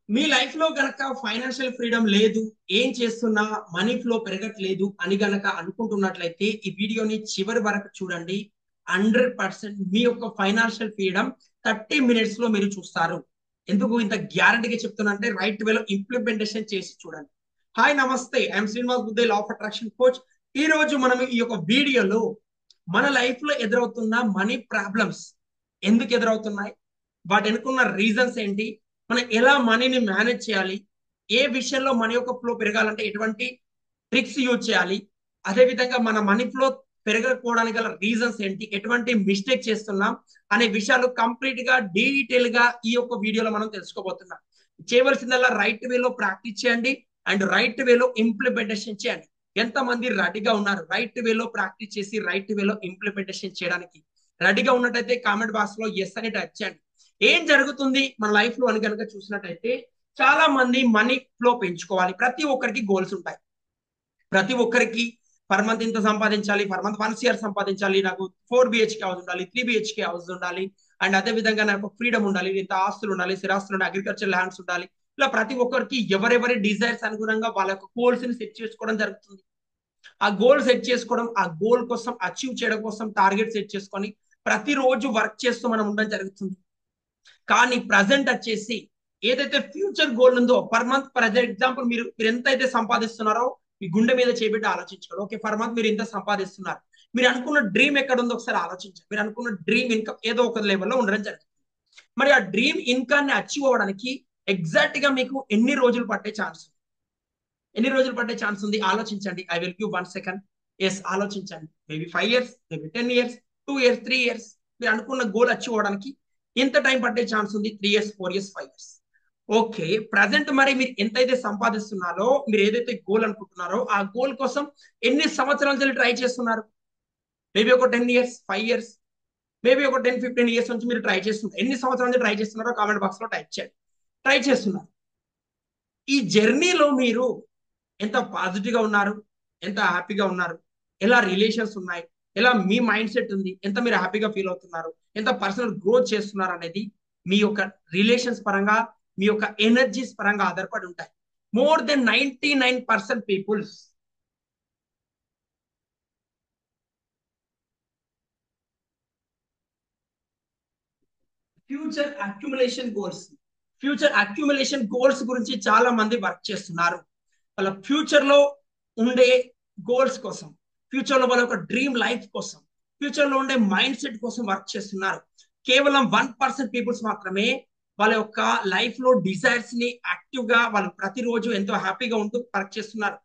మీ life లో గనక financial freedom లేదు, ఏం చేస్తున్నా మనీ ఫ్లో పెరగట్లేదు అని గనక అనుకుంటున్నట్లయితే ఈ వీడియోని చివరి వరకు చూడండి. 100% మీ యొక్క ఫైనాన్షియల్ ఫ్రీడమ్ 30 minutes లో మీరు చూస్తారు. ఎందుకు ఇంత గ్యారంటీగా చెప్తున్నా అంటే రైట్ వేలో ఇంప్లిమెంటేషన్ చేసి చూడండి. హాయ్, నమస్తే, ఐఎమ్ శ్రీనివాస్ బుద్ధే, లా ఆఫ్ అట్రాక్షన్ కోచ్. ఈ రోజు మనం ఈ యొక్క వీడియోలో మన లైఫ్ లో ఎదురవుతున్న మనీ ప్రాబ్లమ్స్ ఎందుకు ఎదురవుతున్నాయి, వాటి వెనుకున్న రీజన్స్ ఏంటి, మనం ఎలా మనీని మేనేజ్ చేయాలి, ఏ విషయంలో మనీ యొక్క ఫ్లో పెరగాలంటే ఎటువంటి ట్రిక్స్ యూజ్ చేయాలి, అదే విధంగా మన మనీ ఫ్లో పెరగకపోవడానికి గల రీజన్స్ ఏంటి, ఎటువంటి మిస్టేక్ చేస్తున్నాం అనే విషయాలు కంప్లీట్ గా డీటెయిల్ గా ఈ యొక్క వీడియోలో మనం తెలుసుకోబోతున్నాం. చేయవలసిందల్లా రైట్ వేలో ప్రాక్టీస్ చేయండి అండ్ రైట్ వేలో ఇంప్లిమెంటేషన్ చేయండి. ఎంతమంది రెడీగా ఉన్నారు రైట్ వేలో ప్రాక్టీస్ చేసి రైట్ వేలో ఇంప్లిమెంటేషన్ చేయడానికి? రెడీగా ఉన్నట్టయితే కామెంట్ బాక్స్ లో ఎస్ అని టైప్ చేయండి. ఏం జరుగుతుంది మన లైఫ్ లో అని కనుక చూసినట్టయితే, చాలా మంది మనీ ఫ్లో పెంచుకోవాలి. ప్రతి ఒక్కరికి గోల్స్ ఉంటాయి. ప్రతి ఒక్కరికి పర్ మంత్ ఇంత సంపాదించాలి, పర్ మంత్ 1 CR సంపాదించాలి, నాకు 4 BHK హౌస్ ఉండాలి, 3 BHK హౌస్ ఉండాలి, అండ్ అదే విధంగా నాకు ఫ్రీడమ్ ఉండాలి, ఇంత ఆస్తులు ఉండాలి, స్థిరాస్తులు ఉండాలి, అగ్రికల్చర్ ల్యాండ్స్ ఉండాలి. ఇలా ప్రతి ఒక్కరికి ఎవరెవరి డిజైర్స్ అనుగుణంగా వాళ్ళ యొక్క గోల్స్ ని సెట్ చేసుకోవడం జరుగుతుంది. ఆ గోల్ సెట్ చేసుకోవడం, ఆ గోల్ కోసం అచీవ్ చేయడం కోసం టార్గెట్ సెట్ చేసుకొని ప్రతిరోజు వర్క్ చేస్తూ మనం ఉండడం జరుగుతుంది. కానీ ప్రజెంట్ వచ్చేసి ఏదైతే ఫ్యూచర్ గోల్ ఉందో, పర్ మంత్ ఫర్ ఎగ్జాంపుల్ మీరు ఎంత అయితే సంపాదిస్తున్నారో మీ గుండె మీద చేపెట్టి ఆలోచించుకోండి. ఓకే, పర్ మంత్ మీరు ఇంత సంపాదిస్తున్నారు, మీరు అనుకున్న డ్రీమ్ ఎక్కడ ఉందో ఒకసారి ఆలోచించండి. మీరు అనుకున్న డ్రీమ్ ఇన్కమ్ ఏదో ఒక లెవెల్లో ఉండడం జరుగుతుంది. మరి ఆ డ్రీమ్ ఇన్కమ్ ని అచీవ్ అవ్వడానికి ఎగ్జాక్ట్ గా మీకు ఎన్ని రోజులు పట్టే ఛాన్స్ ఉంది? ఎన్ని రోజులు పట్టే ఛాన్స్ ఉంది ఆలోచించండి. I will give 1 second. Yes, ఆలోచించండి. Maybe 5 years, maybe 10 years, 2 years, 3 years. మీరు అనుకున్న గోల్ అచీవ్ అవ్వడానికి ఎంత టైం పట్టే ఛాన్స్ ఉంది? 3 years, 4 years, 5 years. Okay, present మరి మీరు ఎంతైతే సంపాదిస్తున్నారో, మీరు ఏదైతే గోల్ అనుకుంటున్నారో ఆ గోల్ కోసం ఎన్ని సంవత్సరాల నుంచి ట్రై చేస్తున్నారు? మేబీ ఒక 10 years, 5 years, మేబీ ఒక 10-15 years నుంచి మీరు ట్రై చేస్తున్నారు. ఎన్ని సంవత్సరాల నుంచి ట్రై చేస్తున్నారో కామెంట్ బాక్స్ లో టైప్ చేయండి. ట్రై చేస్తున్నారు. ఈ జర్నీలో మీరు ఎంత పాజిటివ్ గా ఉన్నారు, ఎంత హ్యాపీగా ఉన్నారు, ఎలా రిలేషన్స్ ఉన్నాయి, ఎలా మీ మైండ్ సెట్ ఉంది, ఎంత మీరు హ్యాపీగా ఫీల్ అవుతున్నారు, ఎంత పర్సనల్ గ్రోత్ చేస్తున్నారు అనేది మీ యొక్క రిలేషన్స్ పరంగా, మీ యొక్క ఎనర్జీస్ పరంగా ఆధారపడి ఉంటాయి. More than 99% people's future accumulation goals గురించి చాలా మంది వర్క్ చేస్తున్నారు. వాళ్ళ ఫ్యూచర్ లో ఉండే గోల్స్ కోసం, ఫ్యూచర్ లో వాళ్ళ యొక్క డ్రీమ్ లైఫ్ కోసం, ఫ్యూచర్ లో ఉండే మైండ్ సెట్ కోసం వర్క్ చేస్తున్నారు. కేవలం 1% పీపుల్స్ మాత్రమే వాళ్ళ యొక్క లైఫ్ లో డిజైర్స్ ని యాక్టివ్ గా వాళ్ళు ప్రతిరోజు ఎంతో హ్యాపీగా ఉంటూ వర్క్ చేస్తున్నారు.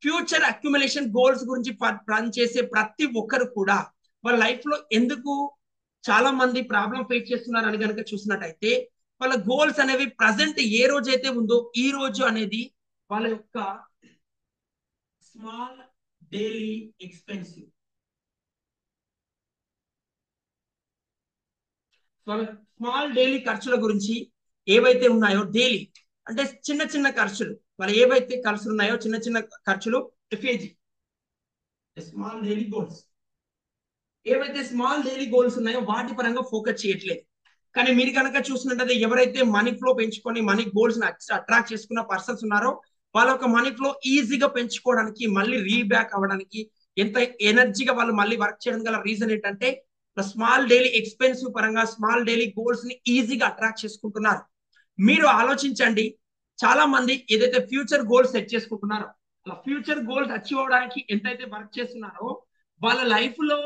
ఫ్యూచర్ అక్యుములేషన్ గోల్స్ గురించి ప్లాన్ చేసే ప్రతి ఒక్కరు కూడా వాళ్ళ లైఫ్ లో ఎందుకు చాలా మంది ప్రాబ్లం ఫేస్ చేస్తున్నారు అని కనుక చూసినట్టయితే, వాళ్ళ గోల్స్ అనేవి ప్రజెంట్ ఏ రోజైతే ఉందో ఈ రోజు అనేది వాళ్ళ యొక్క small daily expensive small daily ఖర్చుల గురించి ఏవైతే ఉన్నాయో, డైలీ అంటే చిన్న చిన్న ఖర్చులు, వాళ్ళు ఏవైతే ఖర్చులు ఉన్నాయో చిన్న చిన్న ఖర్చులు, ఎఫ్ఏజీ స్మాల్ డైలీ గోల్స్, ఏవైతే స్మాల్ డైలీ గోల్స్ ఉన్నాయో వాటి పరంగా ఫోకస్ చేయట్లేదు. కానీ మీరు కనుక చూసినట్టయితే ఎవరైతే మనీ ఫ్లో పెంచుకొని మనీ గోల్స్ అట్రాక్ట్ చేసుకున్న పర్సన్స్ ఉన్నారో వాళ్ళ యొక్క మనీ ఫ్లో ఈజీగా పెంచుకోవడానికి, మళ్ళీ రీబ్యాక్ అవ్వడానికి, ఎంత ఎనర్జీగా వాళ్ళు మళ్ళీ వర్క్ చేయడం గల రీజన్ ఏంటంటే స్మాల్ డైలీ ఎక్స్పెన్సివ్ పరంగా స్మాల్ డైలీ గోల్స్ ని ఈజీగా అట్రాక్ట్ చేసుకుంటున్నారు. మీరు ఆలోచించండి, చాలా మంది ఏదైతే ఫ్యూచర్ గోల్స్ సెట్ చేసుకుంటున్నారో అలా ఫ్యూచర్ గోల్స్ అచీవ్ అవడానికి ఎంతైతే వర్క్ చేస్తున్నారో వాళ్ళ లైఫ్ లో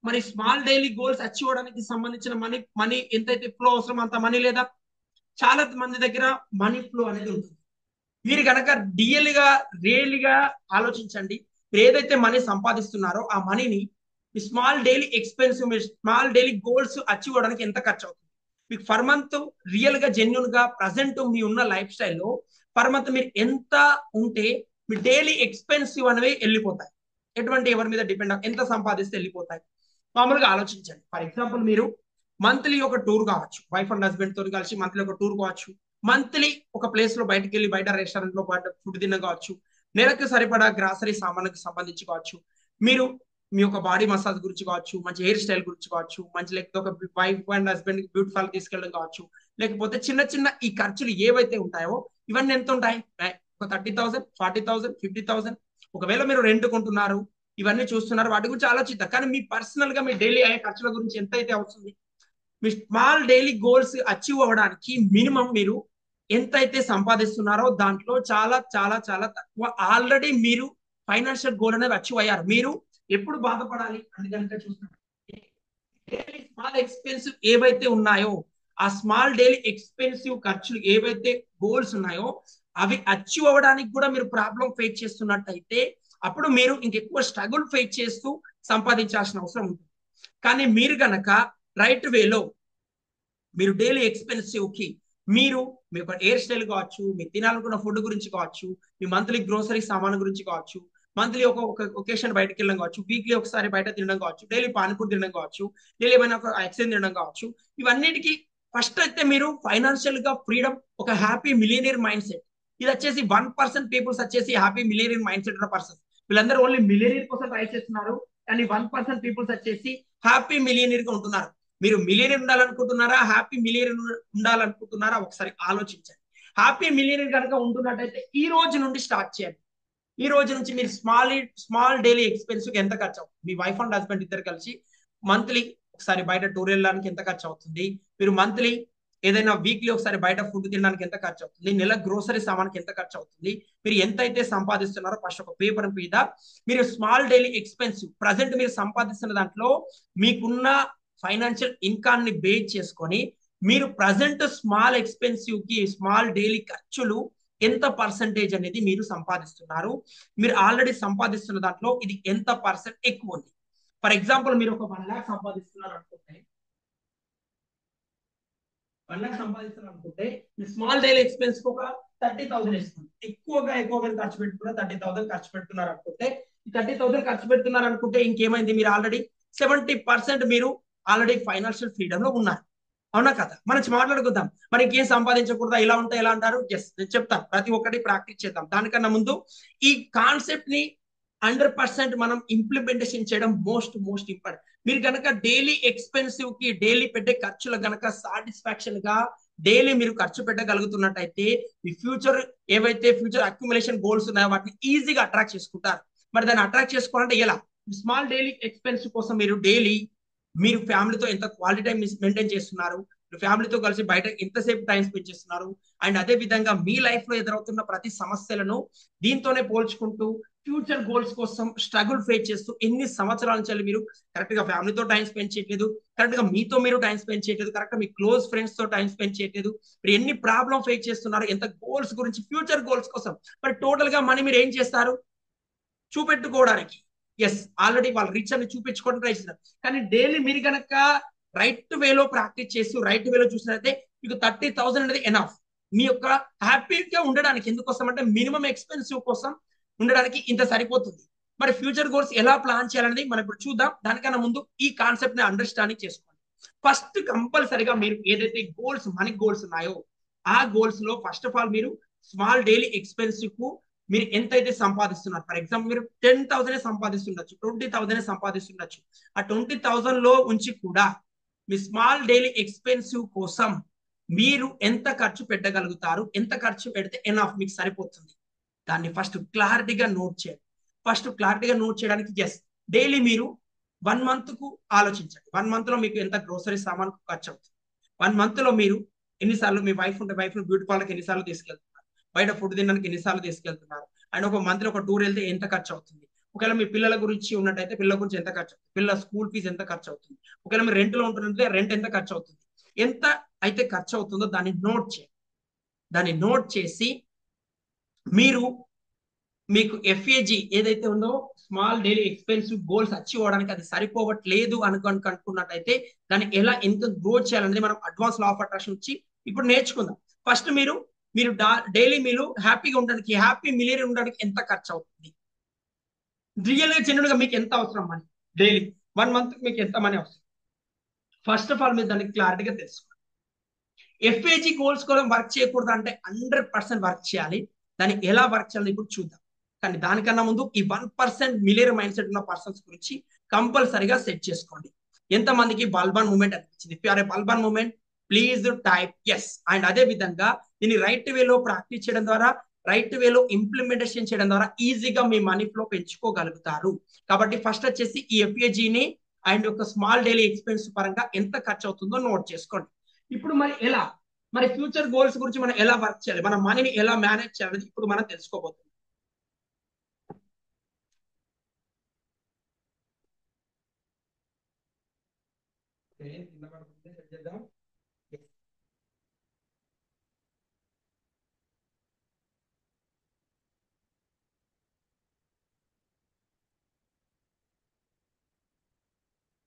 మరి స్మాల్ డైలీ గోల్స్ అచీవ్ అవడానికి సంబంధించిన మనీ మనీ ఎంతైతే ఫ్లో అవసరం అంత మనీ లేదా? చాలా మంది దగ్గర మనీ ఫ్లో అనేది ఉంటుంది. మీరు కనుక రియల్గా ఆలోచించండి, మీరు ఏదైతే మనీ సంపాదిస్తున్నారో ఆ మనీని small daily expensive, small daily goals achieve అవడానికి ఎంత ఖర్చు అవుతుంది మీకు పర్ మంత్? రియల్ గా జెన్యున్ గా ప్రజెంట్ మీ ఉన్న లైఫ్ స్టైల్లో పర్ మంత్ మీరు ఎంత ఉంటే మీ డైలీ ఎక్స్పెన్సివ్ అనేవి వెళ్ళిపోతాయి. ఎటువంటి ఎవరి మీద డిపెండ్ ఎంత సంపాదిస్తే వెళ్ళిపోతాయి? మామూలుగా ఆలోచించండి. ఫర్ ఎగ్జాంపుల్, మీరు మంత్లీ ఒక టూర్ కావచ్చు, వైఫ్ అండ్ హస్బెండ్ తో కలిసి మంత్లీ ఒక టూర్ కావచ్చు, మంత్లీ ఒక ప్లేస్ లో బయటకు వెళ్ళి బయట రెస్టారెంట్ లో ఫుడ్ తిన్న కావచ్చు, నెలకు సరిపడా గ్రాసరీ సామాన్లకు సంబంధించి కావచ్చు, మీరు మీ యొక్క బాడీ మసాజ్ గురించి కావచ్చు, మంచి హెయిర్ స్టైల్ గురించి కావచ్చు, మంచి లేకపోతే ఒక wife and husband beauty parlour తీసుకెళ్ళడం కావచ్చు, లేకపోతే చిన్న చిన్న ఈ ఖర్చులు ఏవైతే ఉంటాయో ఇవన్నీ ఎంత ఉంటాయి? ఒక 30,000, 40,000, 50,000. ఒకవేళ మీరు రెంట్ కొంటున్నారు, ఇవన్నీ చూస్తున్నారు, వాటి గురించి ఆలోచిద్దాం. కానీ మీ పర్సనల్ గా మీ డైలీ అయ్యే ఖర్చుల గురించి ఎంత అయితే అవుతుంది? మీ స్మాల్ డైలీ గోల్స్ అచీవ్ అవ్వడానికి మినిమం మీరు ఎంతైతే సంపాదిస్తున్నారో దాంట్లో చాలా చాలా చాలా తక్కువ ఆల్రెడీ మీరు ఫైనాన్షియల్ గోల్ అనేది అచీవ్ అయ్యారు. మీరు ఎప్పుడు బాధపడాలి అని కనుక చూస్తున్నారు, డైలీ స్మాల్ ఎక్స్పెన్సివ్ ఏవైతే ఉన్నాయో ఆ స్మాల్ డైలీ ఎక్స్పెన్సివ్ ఖర్చులు ఏవైతే గోల్స్ ఉన్నాయో అవి అచీవ్ అవ్వడానికి కూడా మీరు ప్రాబ్లం ఫేస్ చేస్తున్నట్టయితే అప్పుడు మీరు ఇంకెక్కువ స్ట్రగుల్ ఫేస్ చేస్తూ సంపాదించాల్సిన అవసరం ఉంటుంది. కానీ మీరు గనక రైట్ వేలో మీరు డైలీ ఎక్స్పెన్సివ్ కి మీరు మీ ఒక హెయిర్ స్టైల్ కావచ్చు, మీరు తినాలనుకున్న ఫుడ్ గురించి కావచ్చు, మీ మంత్లీ గ్రోసరీ సామాన్ గురించి కావచ్చు, మంత్లీ ఒక ఒకేషన్ బయటకు వెళ్ళడం కావచ్చు, వీక్లీ ఒకసారి బయట తినడం కావచ్చు, డైలీ పానీపూరి తినడం కావచ్చు, డైలీ ఏమైనా ఒక ఎక్సైజ్ తినడం కావచ్చు, ఇవన్నిటికీ ఫస్ట్ అయితే మీరు ఫైనాన్షియల్ గా ఫ్రీడమ్, ఒక హ్యాపీ మిలియనీర్ మైండ్ సెట్. ఇది వచ్చేసి 1% పీపుల్స్ వచ్చేసి హ్యాపీ మిలియనీర్ మైండ్ సెట్ ఉన్న పర్సన్. వీళ్ళందరూ ఓన్లీ మిలియనీర్ కోసం ట్రై చేస్తున్నారు, కానీ 1% పీపుల్స్ వచ్చేసి హ్యాపీ మిలియనీర్ గా ఉంటున్నారు. మీరు మిలియనీర్ ఉండాలనుకుంటున్నారా, హ్యాపీ మిలియనీర్ ఉండాలనుకుంటున్నారా? ఒకసారి ఆలోచించండి. హ్యాపీ మిలియనీర్ కనుక ఉంటున్నట్టయితే ఈ రోజు నుండి స్టార్ట్ చేయండి. ఈ రోజు నుంచి మీరు స్మాల్ డైలీ ఎక్స్పెన్సివ్ ఎంత ఖర్చు అవుతుంది? మీ వైఫ్ అండ్ హస్బెండ్ ఇద్దరు కలిసి మంత్లీ ఒకసారి బయట టూర్ వెళ్ళడానికి ఎంత ఖర్చు అవుతుంది? మీరు మంత్లీ ఏదైనా వీక్లీ ఒకసారి బయట ఫుడ్ తినడానికి ఎంత ఖర్చు అవుతుంది? నెల గ్రోసరీ సామాన్కి ఎంత ఖర్చు అవుతుంది? మీరు ఎంతైతే సంపాదిస్తున్నారో ఫస్ట్ ఒక పేపర్ మీద మీరు స్మాల్ డైలీ ఎక్స్పెన్సివ్ ప్రజెంట్ మీరు సంపాదిస్తున్న దాంట్లో మీకున్న ఫైనాన్షియల్ ఇన్కమ్ ని బేస్ చేసుకొని మీరు ప్రజెంట్ స్మాల్ ఎక్స్పెన్సివ్ కి స్మాల్ డైలీ ఖర్చులు ఎంత పర్సంటేజ్ అనేది మీరు సంపాదిస్తున్నారు, మీరు ఆల్రెడీ సంపాదిస్తున్న దాంట్లో ఇది ఎంత పర్సెంట్ ఎక్కువ ఉంది. ఫర్ ఎగ్జాంపుల్ మీరు ఒక 1 lakh సంపాదిస్తున్నారు అనుకుంటే, 1 lakh సంపాదిస్తున్నారు అనుకుంటే స్మాల్ డైలీ ఎక్స్పెన్స్ ఒక 30,000 వేసుకోండి. ఎక్కువగా ఖర్చు పెట్టుకున్న 30,000 ఖర్చు పెడుతున్నారు అనుకుంటే, ఈ 30,000 ఖర్చు పెడుతున్నారు అనుకుంటే ఇంకేమైంది? మీరు ఆల్రెడీ 70% మీరు ఆల్రెడీ ఫైనాన్షియల్ ఫ్రీడమ్ లో ఉన్నారు. అవునా కదా? మనం మాట్లాడుకుందాం. మరి ఇంకేం సంపాదించకూడదా, ఇలా ఉంటా ఎలా అంటారు? ఎస్, నేను చెప్తాను. ప్రతి ఒక్కటి ప్రాక్టీస్ చేద్దాం. దానికన్నా ముందు ఈ కాన్సెప్ట్ ని 100% మనం ఇంప్లిమెంటేషన్ చేయడం మోస్ట్ ఇంపార్టెంట్. మీరు కనుక డైలీ ఎక్స్పెన్సివ్ కి డైలీ పెట్టే ఖర్చులు గనక సాటిస్ఫాక్షన్ గా డైలీ మీరు ఖర్చు పెట్టగలుగుతున్నట్టయితే మీ ఫ్యూచర్ అక్యుములేషన్ గోల్స్ ఉన్నాయో వాటిని ఈజీగా అట్రాక్ట్ చేసుకుంటారు. మరి దాన్ని అట్రాక్ట్ చేసుకోవాలంటే ఎలా? స్మాల్ డైలీ ఎక్స్పెన్సివ్ కోసం మీరు డైలీ మీరు ఫ్యామిలీతో ఎంత క్వాలిటీ టైం మెయింటైన్ చేస్తున్నారు, ఫ్యామిలీతో కలిసి బయట ఎంతసేపు టైం స్పెండ్ చేస్తున్నారు, అండ్ అదే విధంగా మీ లైఫ్ లో ఎదురవుతున్న ప్రతి సమస్యలను దీంతోనే పోల్చుకుంటూ ఫ్యూచర్ గోల్స్ కోసం స్ట్రగుల్ ఫేస్ చేస్తూ ఎన్ని సంవత్సరాల నుంచి మీరు కరెక్ట్ గా ఫ్యామిలీతో టైం స్పెండ్ చేయట్లేదు, కరెక్ట్ గా మీతో మీరు టైం స్పెండ్ చేయట్లేదు, కరెక్ట్ గా మీ క్లోజ్ ఫ్రెండ్స్ తో టైం స్పెండ్ చేయట్లేదు, మీరు ఎన్ని ప్రాబ్లమ్ ఫేస్ చేస్తున్నారు, ఎంత గోల్స్ గురించి ఫ్యూచర్ గోల్స్ కోసం. మరి టోటల్ గా మనీ మీరు ఏం చేస్తారు? చూపెట్టుకోవడానికి. ఎస్, ఆల్రెడీ వాళ్ళు రిచ్ అని చూపించుకోవడం ట్రై చేస్తారు. కానీ డైలీ మీరు కనుక రైట్ వేలో ప్రాక్టీస్ చేసి రైట్ వేలో చూసినట్లయితే మీకు 30,000 అనేది ఎనఫ్ మీ యొక్క హ్యాపీగా ఉండడానికి. ఎందుకోసం అంటే మినిమం ఎక్స్పెన్సివ్ కోసం ఉండడానికి ఇంత సరిపోతుంది. మరి ఫ్యూచర్ గోల్స్ ఎలా ప్లాన్ చేయాలనేది మనం ఇప్పుడు చూద్దాం. దానికన్నా ముందు ఈ కాన్సెప్ట్ ని అండర్స్టాండింగ్ చేసుకోండి. ఫస్ట్ కంపల్సరిగా మీరు ఏదైతే గోల్స్ మనీ గోల్స్ ఉన్నాయో ఆ గోల్స్ లో ఫస్ట్ ఆఫ్ ఆల్ మీరు స్మాల్ డైలీ ఎక్స్పెన్సివ్ కు మీరు ఎంతైతే సంపాదిస్తున్నారు, ఫర్ ఎగ్జాంపుల్ మీరు 10,000 సంపాదిస్తుండొచ్చు, 20,000 సంపాదిస్తుండొచ్చు. ఆ 20,000 లో ఉంచి కూడా మీ స్మాల్ డైలీ ఎక్స్పెన్సివ్ కోసం మీరు ఎంత ఖర్చు పెట్టగలుగుతారు, ఎంత ఖర్చు పెడితే ఎనఫ్ మీకు సరిపోతుంది, దాన్ని ఫస్ట్ క్లారిటీగా నోట్ చేయండి. ఫస్ట్ క్లారిటీగా నోట్ చేయడానికి ఎస్, డైలీ మీరు 1 month కు ఆలోచించండి. 1 month లో మీకు ఎంత గ్రోసరీ సామాన్ ఖర్చు అవుతుంది, 1 month లో మీరు ఎన్నిసార్లు మీ వైఫ్ ని బ్యూటీ పార్లర్కి ఎన్నిసార్లు తీసుకెళ్తారు, బయట ఫుడ్ తినడానికి ఎన్నిసార్లు తీసుకెళ్తున్నారు, అండ్ ఒక మంత్ లో ఒక టూర్ వెళ్తే ఎంత ఖర్చు అవుతుంది, ఒకవేళ మీ పిల్లల గురించి ఉన్నట్టయితే పిల్లల గురించి ఎంత ఖర్చు అవుతుంది, పిల్లల స్కూల్ ఫీజు ఎంత ఖర్చు అవుతుంది, ఒకవేళ మీరు రెంట్ లో ఉంటున్నట్లయితే రెంట్ ఎంత ఖర్చు అవుతుంది, ఎంత అయితే ఖర్చు అవుతుందో దాన్ని నోట్ చేయండి. దాన్ని నోట్ చేసి మీరు మీకు ఎఫ్ఏజీ ఏదైతే ఉందో small daily expensive goals achieve అవడానికి అది సరిపోవట్లేదు అనుకున్నట్టయితే దాన్ని ఎలా ఎంత గ్రో చేయాలనేది మనం అడ్వాన్స్ లా ఆఫ్ అట్రాక్షన్ వచ్చి ఇప్పుడు నేర్చుకుందాం. ఫస్ట్ మీరు డైలీ మీరు హ్యాపీగా ఉండడానికి, హ్యాపీ మిలియనీర్ ఉండడానికి ఎంత ఖర్చు అవుతుంది, రియల్ గా జెన్యున్ గా మీకు ఎంత అవసరం మనీ, డైలీ 1 month మీకు ఎంత మనీ అవసరం, ఫస్ట్ ఆఫ్ ఆల్ మీరు దానికి క్లారిటీగా తెలుసుకోండి. ఎఫ్ఏజీ గోల్స్ కోసం వర్క్ చేయకూడదు అంటే 100% వర్క్ చేయాలి. దాన్ని ఎలా వర్క్ చేయాలని ఇప్పుడు చూద్దాం. కానీ దానికన్నా ముందు ఈ 1% మిలియనీర్ మైండ్ సెట్ ఉన్న పర్సన్స్ గురించి కంపల్సరీగా సెట్ చేసుకోండి. ఎంతమందికి బల్బాన్ మూమెంట్ అనిపించింది? If you are a bulb on moment please type yes. And అదే విధంగా దీన్ని రైట్ వేలో ప్రాక్టీస్ చేయడం ద్వారా, రైట్ వేలో ఇంప్లిమెంటేషన్ చేయడం ద్వారా ఈజీగా మీ మనీ ఫ్లో పెంచుకోగలుగుతారు. కాబట్టి ఫస్ట్ వచ్చేసి ఈ ఎఫ్ఏజీని అండ్ ఒక స్మాల్ డైలీ ఎక్స్పెన్స్ పరంగా ఎంత ఖర్చు అవుతుందో నోట్ చేసుకోండి. ఇప్పుడు మరి ఎలా, మరి ఫ్యూచర్ గోల్స్ గురించి మనం ఎలా వర్క్ చేయాలి, మన మనీని ఎలా మేనేజ్ చేయాలి ఇప్పుడు మనం తెలుసుకోబోతున్నాం.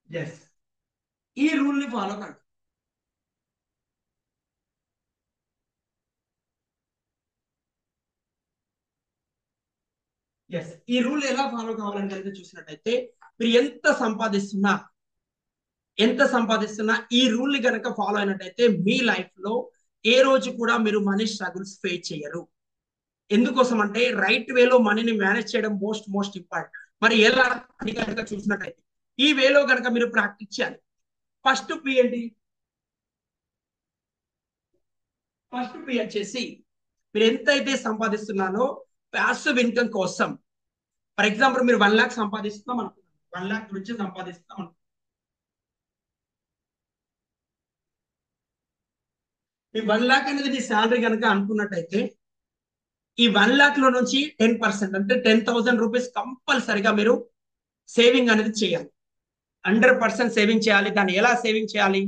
ఎస్, ఈ రూల్ ని ఫాలో కండి. ఎస్, ఈ రూల్ ఎలా ఫాలో కావాలని కనుక చూసినట్టయితే మీరు ఎంత సంపాదిస్తున్నా ఈ రూల్ ని కనుక ఫాలో అయినట్టయితే మీ లైఫ్ లో ఏ రోజు కూడా మీరు మనీ స్ట్రగుల్స్ ఫేస్ చేయరు. ఎందుకోసం అంటే రైట్ వేలో మనీని మేనేజ్ చేయడం మోస్ట్ ఇంపార్టెంట్. మరి ఎలా అని కనుక చూసినట్టయితే ఈ వేలో కనుక మీరు ప్రాక్టీస్ చేయాలి. ఫస్ట్ పి ఏంటి, ఫస్ట్ పి వచ్చేసి మీరు ఎంతైతే సంపాదిస్తున్నారో ప్యాసివ్ ఇన్కమ్ కోసం. ఫర్ ఎగ్జాంపుల్ మీరు 1 లాక్ సంపాదిస్తున్నాం అనుకున్నాం, 1 లాక్ గురించి సంపాదిస్తున్నాం అనుకున్నాం. ఈ 1 లాక్ అనేది నీ శాలరీ కనుక అనుకున్నట్టయితే ఈ 1 లాక్ లో నుంచి 10% అంటే 10,000 రూపీస్ కంపల్సరిగా మీరు సేవింగ్ అనేది చేయాలి. 100% సేవింగ్ చేయాలి. దాన్ని ఎలా సేవింగ్ చేయాలి,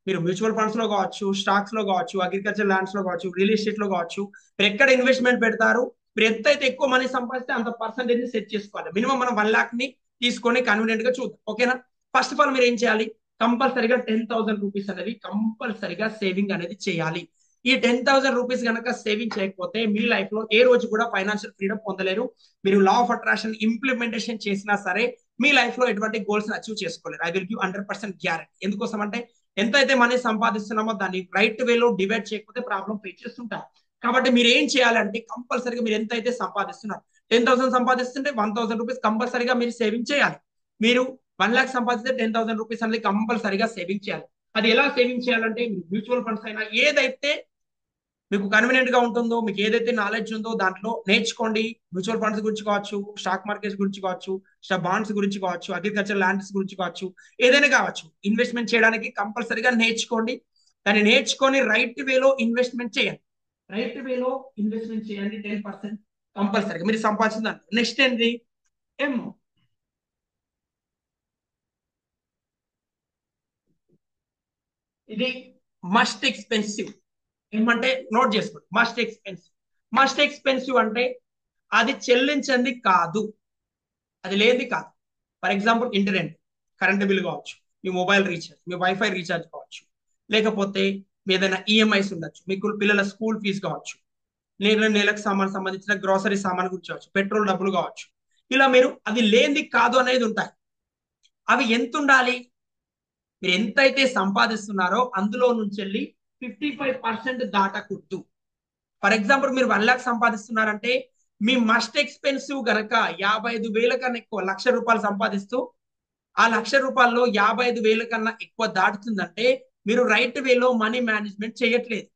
మీరు మ్యూచువల్ ఫండ్స్ లో కావచ్చు, స్టాక్స్ లో కావచ్చు, అగ్రికల్చర్ ల్యాండ్స్ లో కావచ్చు, రియల్ ఎస్టేట్ లో కావచ్చు, మీరు ఎక్కడ ఇన్వెస్ట్మెంట్ పెడతారు, మీరు ఎంతైతే ఎక్కువ మనీ సంపాదిస్తే అంత పర్సెంటేజ్ సెట్ చేసుకోవాలి. మినిమం మనం 1 లాక్ ని తీసుకొని కన్వీనియంట్ గా చూద్దాం. ఓకేనా? ఫస్ట్ ఆఫ్ ఆల్ మీరు ఏం చేయాలి, కంపల్సరిగా 10,000 రూపీస్ అనేది కంపల్సరిగా సేవింగ్ అనేది చేయాలి. ఈ 10,000 రూపీస్ కనుక సేవింగ్ చేయకపోతే మీ లైఫ్ లో ఏ రోజు కూడా ఫైనాన్షియల్ ఫ్రీడమ్ పొందలేరు. మీరు లా ఆఫ్ అట్రాక్షన్ ఇంప్లిమెంటేషన్ చేసినా సరే మీ లైఫ్ లో ఎటువంటి గోల్స్ అచీవ్ చేసుకోలేరు. I will give 100% guarantee. ఎందుకోసం అంటే ఎంతైతే మనీ సంపాదిస్తున్నామో దాన్ని రైట్ వేలో డివైడ్ చేయకపోతే ప్రాబ్లం ఫేస్ చేస్తుంటారు. కాబట్టి మీరు ఏం చేయాలంటే కంపల్సరీగా మీరు ఎంతైతే సంపాదిస్తున్నారు, 10,000 సంపాదిస్తుంటే 1,000 రూపీస్ కంపల్సరీగా మీరు సేవింగ్ చేయాలి. మీరు 1 లాక్ సంపాదిస్తే 10,000 రూపీస్ అనేది కంపల్సరీగా సేవింగ్ చేయాలి. అది ఎలా సేవింగ్ చేయాలంటే మ్యూచువల్ ఫండ్స్ అయినా ఏదైతే మీకు కన్వీనియంట్ గా ఉంటుందో, మీకు ఏదైతే నాలెడ్జ్ ఉందో దాంట్లో నేర్చుకోండి. మ్యూచువల్ ఫండ్స్ గురించి కావచ్చు, స్టాక్ మార్కెట్స్ గురించి కావచ్చు, బాండ్స్ గురించి కావచ్చు, అగ్రికల్చర్ ల్యాండ్స్ గురించి కావచ్చు, ఏదైనా కావచ్చు, ఇన్వెస్ట్మెంట్ చేయడానికి కంపల్సరీగా నేర్చుకోండి. దాన్ని నేర్చుకొని రైట్ వేలో ఇన్వెస్ట్మెంట్ చేయండి. రైట్ వేలో ఇన్వెస్ట్మెంట్ చేయండి. 10% కంపల్సరీగా మీరు సంపాదించిన. నెక్స్ట్ ఏంటి, ఎం, ఇది మస్ట్ ఎక్స్పెన్సివ్. ఏమంటే నోట్ చేసుకోండి, మస్ట్ ఎక్స్పెన్సివ్. మస్ట్ ఎక్స్పెన్సివ్ అంటే అది చెల్లించింది కాదు, అది లేనిది కాదు. For example internet, current bill కావచ్చు, మీ మొబైల్ రీఛార్జ్, మీ వైఫై రీఛార్జ్ కావచ్చు, లేకపోతే మీ ఏదైనా ఈఎంఐస్ ఉండొచ్చు, మీకు పిల్లల స్కూల్ ఫీజు కావచ్చు, నెలకు సంబంధించిన గ్రోసరీ సామాన్ గురించి కావచ్చు, పెట్రోల్ డబ్బులు కావచ్చు. ఇలా మీరు అవి లేనిది కాదు అనేది ఉంటాయి. అవి ఎంత ఉండాలి, మీరు ఎంతైతే సంపాదిస్తున్నారో అందులో నుంచి వెళ్ళి 55% దాటకూడదు. ఫర్ ఎగ్జాంపుల్ మీరు 1 లాక్ సంపాదిస్తున్నారంటే మీ మస్ట్ ఎక్స్పెన్సివ్ గనక 55,000 కన్నా ఎక్కువ, 1,00,000 రూపాయలు సంపాదిస్తూ ఆ 1,00,000 రూపాయల్లో 55,000 కన్నా ఎక్కువ దాటుతుందంటే మీరు రైట్ వేలో మనీ మేనేజ్మెంట్ చేయట్లేదు.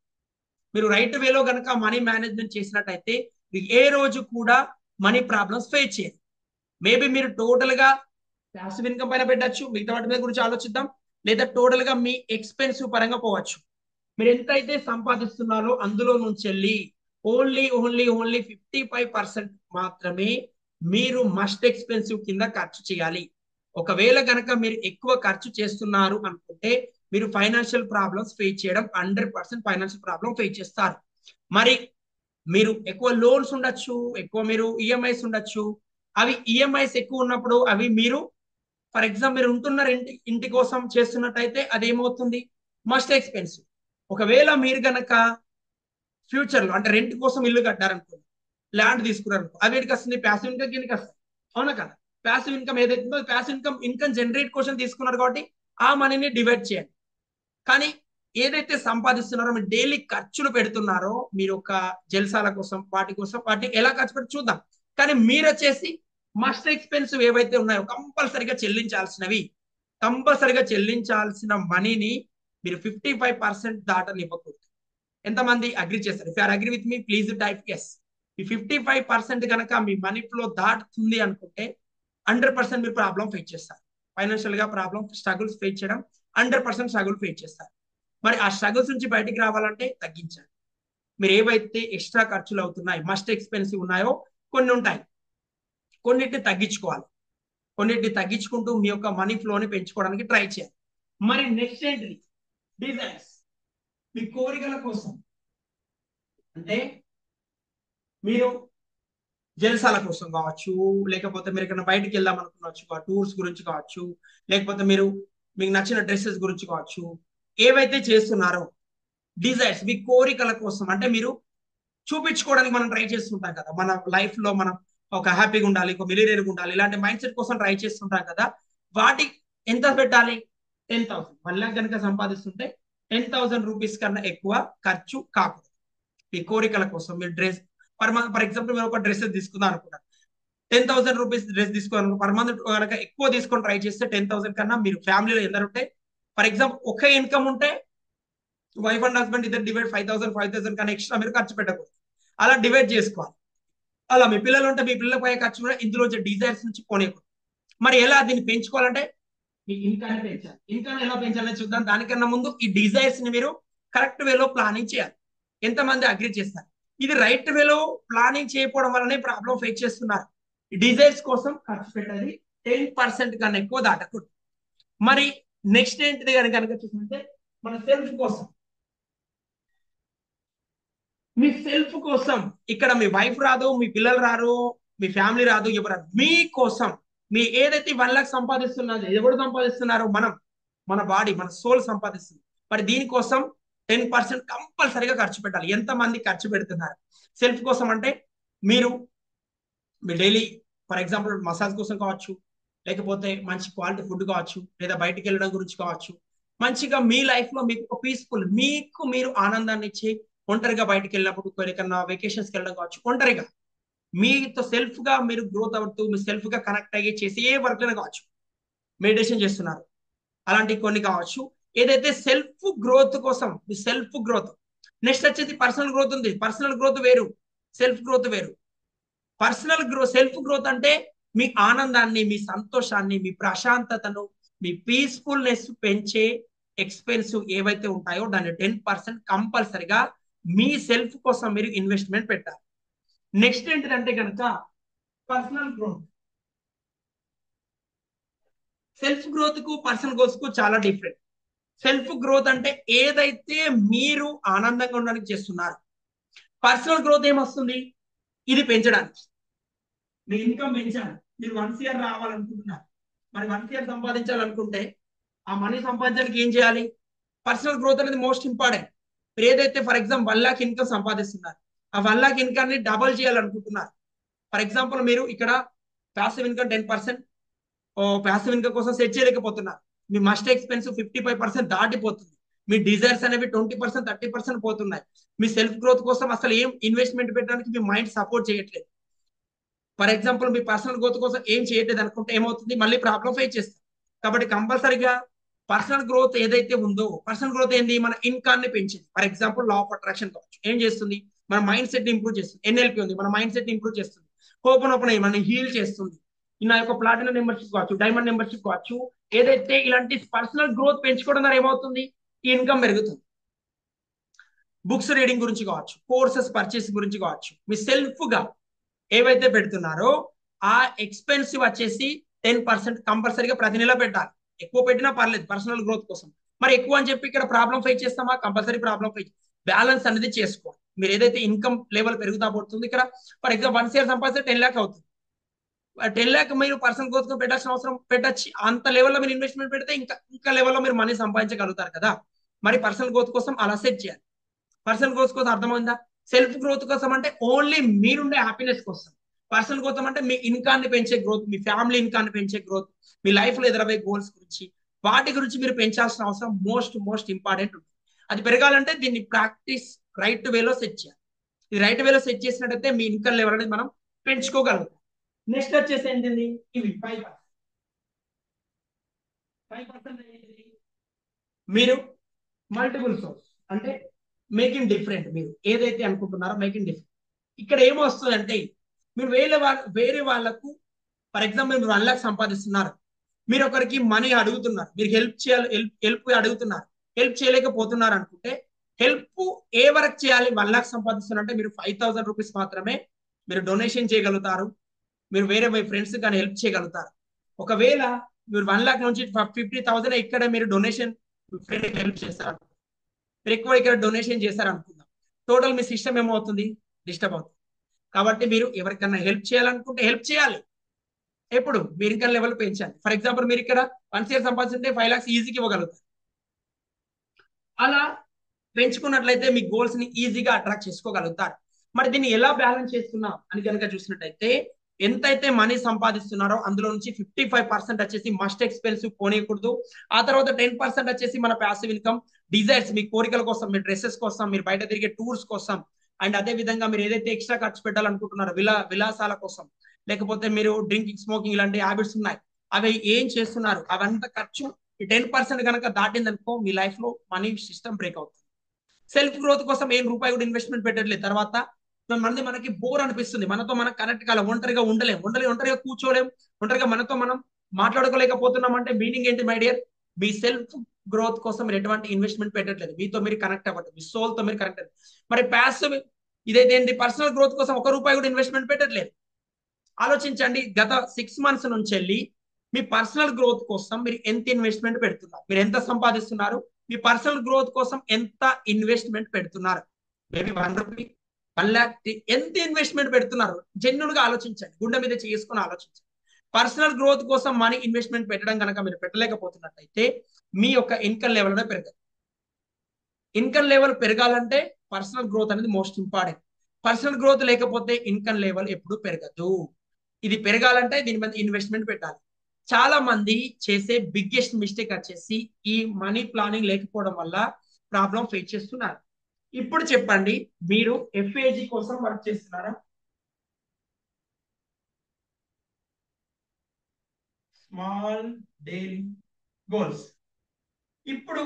మీరు రైట్ వేలో గనక మనీ మేనేజ్మెంట్ చేసినట్టయితే ఏ రోజు కూడా మనీ ప్రాబ్లమ్స్ ఫేస్ చేయరు. మేబీ మీరు టోటల్ గా ప్యాసివ్ ఇన్కమ్ పైన పెట్టచ్చు, మిగతా వాటి మీద గురించి ఆలోచిద్దాం, లేదా టోటల్ గా మీ ఎక్స్పెన్సివ్ పరంగా పోవచ్చు. మీరు ఎంతైతే సంపాదిస్తున్నారో అందులో నుంచి వెళ్ళి ఓన్లీ 55% మాత్రమే మీరు మస్ట్ ఎక్స్పెన్సివ్ కింద ఖర్చు చేయాలి. ఒకవేళ కనుక మీరు ఎక్కువ ఖర్చు చేస్తున్నారు అనుకుంటే మీరు ఫైనాన్షియల్ ప్రాబ్లమ్స్ ఫేస్ చేయడం 100% ఫైనాన్షియల్ ప్రాబ్లమ్ ఫేస్ చేస్తారు. మరి మీరు ఎక్కువ లోన్స్ ఉండొచ్చు, ఎక్కువ మీరు ఈఎంఐస్ ఉండొచ్చు. అవి ఈఎంఐస్ ఎక్కువ ఉన్నప్పుడు అవి మీరు ఫర్ ఎగ్జాంపుల్ మీరు ఉంటున్న ఇంటి కోసం చేస్తున్నట్టయితే అది ఏమవుతుంది, మస్ట్ ఎక్స్పెన్సివ్. ఒకవేళ మీరు గనక ఫ్యూచర్ లో అంటే రెంట్ కోసం ఇల్లు కట్టారనుకోండి, ల్యాండ్ తీసుకున్నారు, అవి ఎడికి వస్తుంది, ప్యాసివ్ ఇన్కమ్ కిందకి వస్తుంది. అవునా కదా? ప్యాసివ్ ఇన్కమ్ ఏదైతుందో ప్యాసివ్ ఇన్కమ్ జనరేట్ కోసం తీసుకున్నారు కాబట్టి ఆ మనీని డివైడ్ చేయండి. కానీ ఏదైతే సంపాదిస్తున్నారో మీరు డైలీ ఖర్చులు పెడుతున్నారో మీరు ఒక జల్సాల కోసం వాటి ఎలా ఖర్చు పెట్టి చూద్దాం. కానీ మీరు వచ్చేసి మస్ట్ ఎక్స్పెన్సివ్ ఏవైతే ఉన్నాయో కంపల్సరిగా చెల్లించాల్సిన మనీని మీరు 55% దాటనివ్వకూడదు. ఎంతమంది అగ్రి చేస్తారు? If are agree with me please type yes. ఈ 55% కనుక మీ మనీ ఫ్లో దాటుతుంది అనుకుంటే 100% మీరు ప్రాబ్లం ఫేస్ చేస్తారు. ఫైనాన్షియల్ గా ప్రాబ్లం స్ట్రగుల్స్ ఫేస్ చేయడం 100% స్ట్రగుల్ ఫేస్ చేస్తారు. మరి ఆ స్ట్రగుల్స్ నుంచి బయటికి రావాలంటే తగ్గించండి. మీరు ఏవైతే ఎక్స్ట్రా ఖర్చులు అవుతున్నాయి, మస్ట్ ఎక్స్పెన్సివ్ ఉన్నాయో కొన్ని ఉంటాయి, కొన్నిటిని తగ్గించుకోవాలి. కొన్నిటిని తగ్గించుకుంటూ మీ యొక్క మనీ ఫ్లోని పెంచుకోవడానికి ట్రై చేయాలి. మరి నెక్స్ట్ ఏంటి? డిజైర్స్. మీ కోరికల కోసం, అంటే మీరు జలసాల కోసం కావచ్చు, లేకపోతే మీరు ఎక్కడ బయటికి వెళ్దాం అనుకున్నచ్చు, టూర్స్ గురించి కావచ్చు, లేకపోతే మీకు నచ్చిన డ్రెస్సెస్ గురించి కావచ్చు, ఏవైతే చేస్తున్నారో డిజైర్స్ మీ కోరికల కోసం, అంటే మీరు చూపించుకోవడానికి మనం ట్రై చేస్తుంటాం కదా, మన లైఫ్ లో మనం ఒక హ్యాపీగా ఉండాలి, ఒక మిలియనీర్గా ఉండాలి, ఇలాంటి మైండ్ సెట్ కోసం ట్రై చేస్తుంటాం కదా. వాటి ఎంత పెట్టాలి? 10,000. 1,00,000 కనుక సంపాదిస్తుంటే 10,000 రూపీస్ కన్నా ఎక్కువ ఖర్చు కాకూడదు. మీ కోరికల కోసం మీరు డ్రెస్ ఫర్ ఎగ్జాంపుల్ మీరు ఒక డ్రెస్ తీసుకుందాం అనుకున్నారు, 10,000 రూపీస్ డ్రెస్ తీసుకోవాలి పర్ మంత్ కనుక ఎక్కువ తీసుకొని ట్రై చేస్తే 10,000 కన్నా మీరు ఫ్యామిలీలో ఎందరు ఉంటే, ఫర్ ఎగ్జాంపుల్ ఒకే ఇన్కమ్ ఉంటే వైఫ్ అండ్ హస్బెండ్ ఇద్దరు డివైడ్ 5,000 కన్నా ఎక్స్ట్రా మీరు ఖర్చు పెట్టకూడదు. అలా డివైడ్ చేసుకోవాలి. అలా మీ పిల్లలు ఉంటే మీ పిల్లలపై ఖర్చు కూడా ఇందులో డిజైర్స్ నుంచి పోనేకూడదు. మరి ఎలా దీన్ని పెంచుకోవాలంటే మీ ఇన్కమ్ పెంచాలి. ఇన్కమ్ ఎలా పెంచాలని చూద్దాం. దానికన్నా ముందు ఈ డిజైర్స్ ని మీరు కరెక్ట్ వేలో ప్లానింగ్ చేయాలి. ఎంతమంది అగ్రి చేస్తారు? ఇది రైట్ వేలో ప్లానింగ్ చేయకపోవడం వల్లనే ప్రాబ్లం ఫేస్ చేస్తున్నారు. డిజైర్స్ కోసం ఖర్చు పెట్టాలి 10% కన్నా ఎక్కువ దాటకూడదు. మరి నెక్స్ట్ ఏంటిది కనుక చూసుకుంటే మన సెల్ఫ్ కోసం. మీ సెల్ఫ్ కోసం ఇక్కడ మీ వైఫ్ రాదు, మీ పిల్లలు రారు, మీ ఫ్యామిలీ రాదు, ఎవరు మీ కోసం మీ ఏదైతే 1,00,000 సంపాదిస్తున్నది ఎవరు సంపాదిస్తున్నారో మన బాడీ, మన సోల్ సంపాదిస్తుంది. మరి దీనికోసం 10% కంపల్సరీగా ఖర్చు పెట్టాలి. ఎంతమంది ఖర్చు పెడుతున్నారు సెల్ఫ్ కోసం? అంటే మీరు మీ డైలీ ఫర్ ఎగ్జాంపుల్ మసాజ్ కోసం కావచ్చు, లేకపోతే మంచి క్వాలిటీ ఫుడ్ కావచ్చు, లేదా బయటికి వెళ్ళడం గురించి కావచ్చు, మంచిగా మీ లైఫ్ లో మీకు ఒక పీస్ఫుల్, మీకు మీరు ఆనందాన్ని ఇచ్చి ఒంటరిగా బయటికి వెళ్ళినప్పుడు ఎక్కడికన్నా వెకేషన్స్కి వెళ్ళడం కావచ్చు, ఒంటరిగా మీతో సెల్ఫ్ గా మీరు గ్రోత్ అవుతూ మీ సెల్ఫ్ గా కనెక్ట్ అయ్యి చేసి ఏ వర్క్ అయినా కావచ్చు, మెడిటేషన్ చేస్తున్నారు, అలాంటి కొన్ని కావచ్చు. ఏదైతే సెల్ఫ్ గ్రోత్ కోసం మీ సెల్ఫ్ గ్రోత్. నెక్స్ట్ వచ్చేసి పర్సనల్ గ్రోత్ ఉంది. పర్సనల్ గ్రోత్ వేరు, సెల్ఫ్ గ్రోత్ వేరు. సెల్ఫ్ గ్రోత్ అంటే మీ ఆనందాన్ని, మీ సంతోషాన్ని, మీ ప్రశాంతతను, మీ పీస్ఫుల్నెస్ పెంచే ఎక్స్పెన్సివ్ ఏవైతే ఉంటాయో దాన్ని 10% కంపల్సరిగా మీ సెల్ఫ్ కోసం మీరు ఇన్వెస్ట్మెంట్ పెట్టాలి. నెక్స్ట్ ఏంటిదంటే కనుక పర్సనల్ గ్రోత్. సెల్ఫ్ గ్రోత్ కు పర్సనల్ గ్రోత్ కు చాలా డిఫరెంట్. సెల్ఫ్ గ్రోత్ అంటే ఏదైతే మీరు ఆనందంగా ఉండడానికి చేస్తున్నారు. పర్సనల్ గ్రోత్ ఏమొస్తుంది? ఇది పెంచడానికి. మీ ఇన్కమ్ పెంచాలి. మీరు 1 CR రావాలనుకుంటున్నారు, మరి 1 CR సంపాదించాలనుకుంటే ఆ మనీ సంపాదించడానికి ఏం చేయాలి? పర్సనల్ గ్రోత్ అనేది మోస్ట్ ఇంపార్టెంట్. మీరు ఏదైతే ఫర్ ఎగ్జాంపుల్ 1,00,000 ఇన్కమ్ సంపాదిస్తున్నారు, ఆ 1,00,000 ఇన్కమ్ ని డబల్ చేయాలనుకుంటున్నారు. ఫర్ ఎగ్జాంపుల్ మీరు ఇక్కడ ప్యాసివ్ ఇన్కమ్ 10% ప్యాసివ్ ఇన్కమ్ కోసం సెట్ చేయలేకపోతున్నారు. మీ మస్ట్ ఎక్స్పెన్సివ్ 55% దాటిపోతుంది. మీ డిజైర్స్ అనేవి 20% 30% పోతున్నాయి. మీ సెల్ఫ్ గ్రోత్ కోసం అసలు ఏం ఇన్వెస్ట్మెంట్ పెట్టడానికి మీ మైండ్ సపోర్ట్ చేయట్లేదు. For example me personal growth కోసం ఏం చేయట్లేదు అనుకుంటే ఏమవుతుంది? మళ్ళీ ప్రాబ్లం ఫేస్ చేస్తారు. కాబట్టి కంపల్సరీగా పర్సనల్ గ్రోత్ ఏదైతే ఉందో, పర్సనల్ గ్రోత్ ఏంది? మన ఇన్కమ్ ని పెంచింది. For example law of attraction కావచ్చు, ఏం చేస్తుంది? మన మైండ్ సెట్ ని ఇంప్రూవ్ చేస్తుంది. NLP ఉంది, మన మైండ్ సెట్ ని ఇంప్రూవ్ చేస్తుంది. ఓపెన్ మన హీల్ చేస్తుంది. నా యొక్క ప్లాటినం మెంబర్షిప్ కావచ్చు, డైమండ్ మెంబర్షిప్ కావచ్చు, ఏదైతే ఇలాంటి పర్సనల్ గ్రోత్ పెంచుకోవడం ద్వారా ఏమవుతుంది? ఈ ఇన్కమ్ పెరుగుతుంది. బుక్స్ రీడింగ్ గురించి కావచ్చు, కోర్సెస్ పర్చేస్ గురించి కావచ్చు, మీ సెల్ఫ్ గా ఏవైతే పెడుతున్నారో ఆ ఎక్స్పెన్సివ్ వచ్చేసి 10% కంపల్సరీగా ప్రతి నెల పెట్టాలి. ఎక్కువ పెట్టినా పర్లేదు పర్సనల్ గ్రోత్ కోసం. మరి ఎక్కువ అని చెప్పి ఇక్కడ ప్రాబ్లం ఫేస్ చేస్తామా? Compulsory problem face. బ్యాలెన్స్ అనేది చేసుకోవాలి. మీరు ఏదైతే ఇన్కమ్ లెవెల్ పెరుగుతా పడుతుంది, ఇక్కడ ఫర్ ఎగ్జాంపుల్ 1 CR సంపాదిస్తే 10 లాక్ అవుతుంది. 10 లాక్ మీరు పర్సనల్ గ్రోత్ పెట్టాల్సిన అవసరం పెట్టచ్చు. అంత లెవెల్లో మీరు ఇన్వెస్ట్మెంట్ పెడితే ఇంకా లెవెల్లో మీరు మనీ సంపాదించగలుగుతారు కదా. మరి పర్సనల్ గ్రోత్ కోసం అలా సెట్ చేయాలి. పర్సనల్ గ్రోత్ కోసం అర్థమైందా? సెల్ఫ్ గ్రోత్ కోసం అంటే ఓన్లీ మీరుండే హ్యాపీనెస్ కోసం. పర్సనల్ గ్రోత్ అంటే మీ ఇన్కమ్ ని పెంచే గ్రోత్, మీ ఫ్యామిలీ ఇన్కమ్ ని పెంచే గ్రోత్, మీ లైఫ్ లో ఎదురవే గోల్స్ గురించి, వాటి గురించి మీరు పెంచాల్సిన అవసరం మోస్ట్ ఇంపార్టెంట్ ఉంటుంది. అది పెరగాలంటే దీన్ని ప్రాక్టీస్ రైట్ వేలో సెట్ చేయాలి. ఇది రైట్ వేలో సెట్ చేసినట్టయితే మీ ఇన్కమ్ లెవెల్ అనేది మనం పెంచుకోగలుగుతాం. నెక్స్ట్ వచ్చేసి ఏంటిది? ఇవి 5% మీరు మల్టిపుల్ సోర్స్ అంటే మేకింగ్ డిఫరెంట్. మీరు ఏదైతే అనుకుంటున్నారో మేకింగ్ డిఫరెంట్. ఇక్కడ ఏమొస్తుందంటే మీరు వేరే వాళ్ళకు ఫర్ ఎగ్జాంపుల్ మీరు 1 లక్ష సంపాదిస్తున్నారు. మీరు ఒకరికి మనీ అడుగుతున్నారు, మీరు హెల్ప్ చేయాలి, హెల్ప్ అడుగుతున్నారు, హెల్ప్ చేయలేకపోతున్నారు అనుకుంటే హెల్ప్ ఏ వరకు చేయాలి? 1 లక్ష సంపాదిస్తున్నారంటే మీరు 5,000 రూపీస్ మాత్రమే మీరు డొనేషన్ చేయగలుగుతారు. మీరు వేరే మీ ఫ్రెండ్స్ కానీ హెల్ప్ చేయగలుగుతారు. ఒకవేళ మీరు 1 లక్ష నుంచి 50,000 ఇక్కడ మీరు డొనేషన్ ఫ్రెండ్ హెల్ప్ చేస్తారు, మీరు ఎక్కువ ఇక్కడ డొనేషన్ చేస్తారు అనుకుందాం, టోటల్ మీ సిస్టమ్ ఏమవుతుంది? డిస్టర్బ్ అవుతుంది. కాబట్టి మీరు ఎవరికైనా హెల్ప్ చేయాలనుకుంటే హెల్ప్ చేయాలి. ఎప్పుడు మీరు ఇన్కమ్ లెవెల్ పెంచాలి. ఫర్ ఎగ్జాంపుల్ మీరు ఇక్కడ 1 year సంపాదించుంటే 5 lakhs ఈజీగా ఇవ్వగలుగుతారు. అలా పెంచుకున్నట్లయితే మీ గోల్స్ ని ఈజీగా అట్రాక్ట్ చేసుకోగలుగుతారు. మరి దీన్ని ఎలా బ్యాలెన్స్ చేస్తున్నాం అని కనుక చూసినట్టయితే ఎంతైతే మనీ సంపాదిస్తున్నారో అందులో నుంచి 55% వచ్చేసి మస్ట్ ఎక్స్పెన్సివ్ పోనీయకూడదు. ఆ తర్వాత 10% వచ్చేసి మన ప్యాసివ్ ఇన్కమ్, డిజైర్స్, మీ కోరికల కోసం, మీ డ్రెస్సెస్ కోసం, మీరు బయట తిరిగే టూర్స్ కోసం, అండ్ అదే విధంగా మీరు ఏదైతే ఎక్స్ట్రా ఖర్చు పెట్టాలనుకుంటున్నారో విలాసాల కోసం, లేకపోతే మీరు డ్రింకింగ్, స్మోకింగ్ ఇలాంటి హ్యాబిట్స్ ఉన్నాయి, అవి ఏం చేస్తున్నారు అవంతా ఖర్చు 10% కనుక దాటిందనుకో మీ లైఫ్ లో మనీ సిస్టమ్ బ్రేక్ అవుతుంది. సెల్ఫ్ గ్రోత్ కోసం ఏం రూపాయి కూడా ఇన్వెస్ట్మెంట్ పెట్టట్లేదు. తర్వాత మనకి బోర్ అనిపిస్తుంది, మనతో మనం కనెక్ట్ కాలే, ఒంటరిగా ఒంటరిగా కూర్చోలేం, ఒంటరిగా మనతో మనం మాట్లాడుకోలేకపోతున్నాం. అంటే మీనింగ్ ఏంటి my dear? Me self growth కోసం మీరు ఎటువంటి ఇన్వెస్ట్మెంట్ పెట్టట్లేదు, మీతో మీరు కనెక్ట్ అవ్వదు, మీ సోల్ తో మీరు కనెక్ట్ అవ్వదు. మరి ప్యాసివ్ ఇదైతే ఏంటి? పర్సనల్ గ్రోత్ కోసం 1 రూపాయి కూడా ఇన్వెస్ట్మెంట్ పెట్టట్లేదు. ఆలోచించండి, గత 6 months నుంచి వెళ్ళి మీ పర్సనల్ గ్రోత్ కోసం మీరు ఎంత ఇన్వెస్ట్మెంట్ పెడుతున్నారు? మీరు ఎంత సంపాదిస్తున్నారు? మీ పర్సనల్ గ్రోత్ కోసం ఎంత ఇన్వెస్ట్మెంట్ పెడుతున్నారు? మేబీ 1 రూపీ, 1 lakh, ఎంత ఇన్వెస్ట్మెంట్ పెడుతున్నారు? జెన్యున్ గా ఆలోచించండి, గుండె మీద చేసుకుని ఆలోచించండి. పర్సనల్ గ్రోత్ కోసం మనీ ఇన్వెస్ట్మెంట్ పెట్టడం కనుక మీరు పెట్టలేకపోతున్నట్టయితే మీ యొక్క ఇన్కమ్ లెవెల్ అనేది పెరగదు. ఇన్కమ్ లెవెల్ పెరగాలంటే పర్సనల్ గ్రోత్ అనేది మోస్ట్ ఇంపార్టెంట్. పర్సనల్ గ్రోత్ లేకపోతే ఇన్కమ్ లెవెల్ ఎప్పుడు పెరగదు. ఇది పెరగాలంటే దీని మీద ఇన్వెస్ట్మెంట్ పెట్టాలి. చాలా మంది చేసే బిగ్గెస్ట్ మిస్టేక్ వచ్చేసి ఈ మనీ ప్లానింగ్ లేకపోవడం వల్ల ప్రాబ్లం ఫేస్ చేస్తున్నారు. ఇప్పుడు చెప్పండి, మీరు ఎఫ్ఏజీ కోసం వర్క్ చేస్తున్నారా? Small daily goals. ఇప్పుడు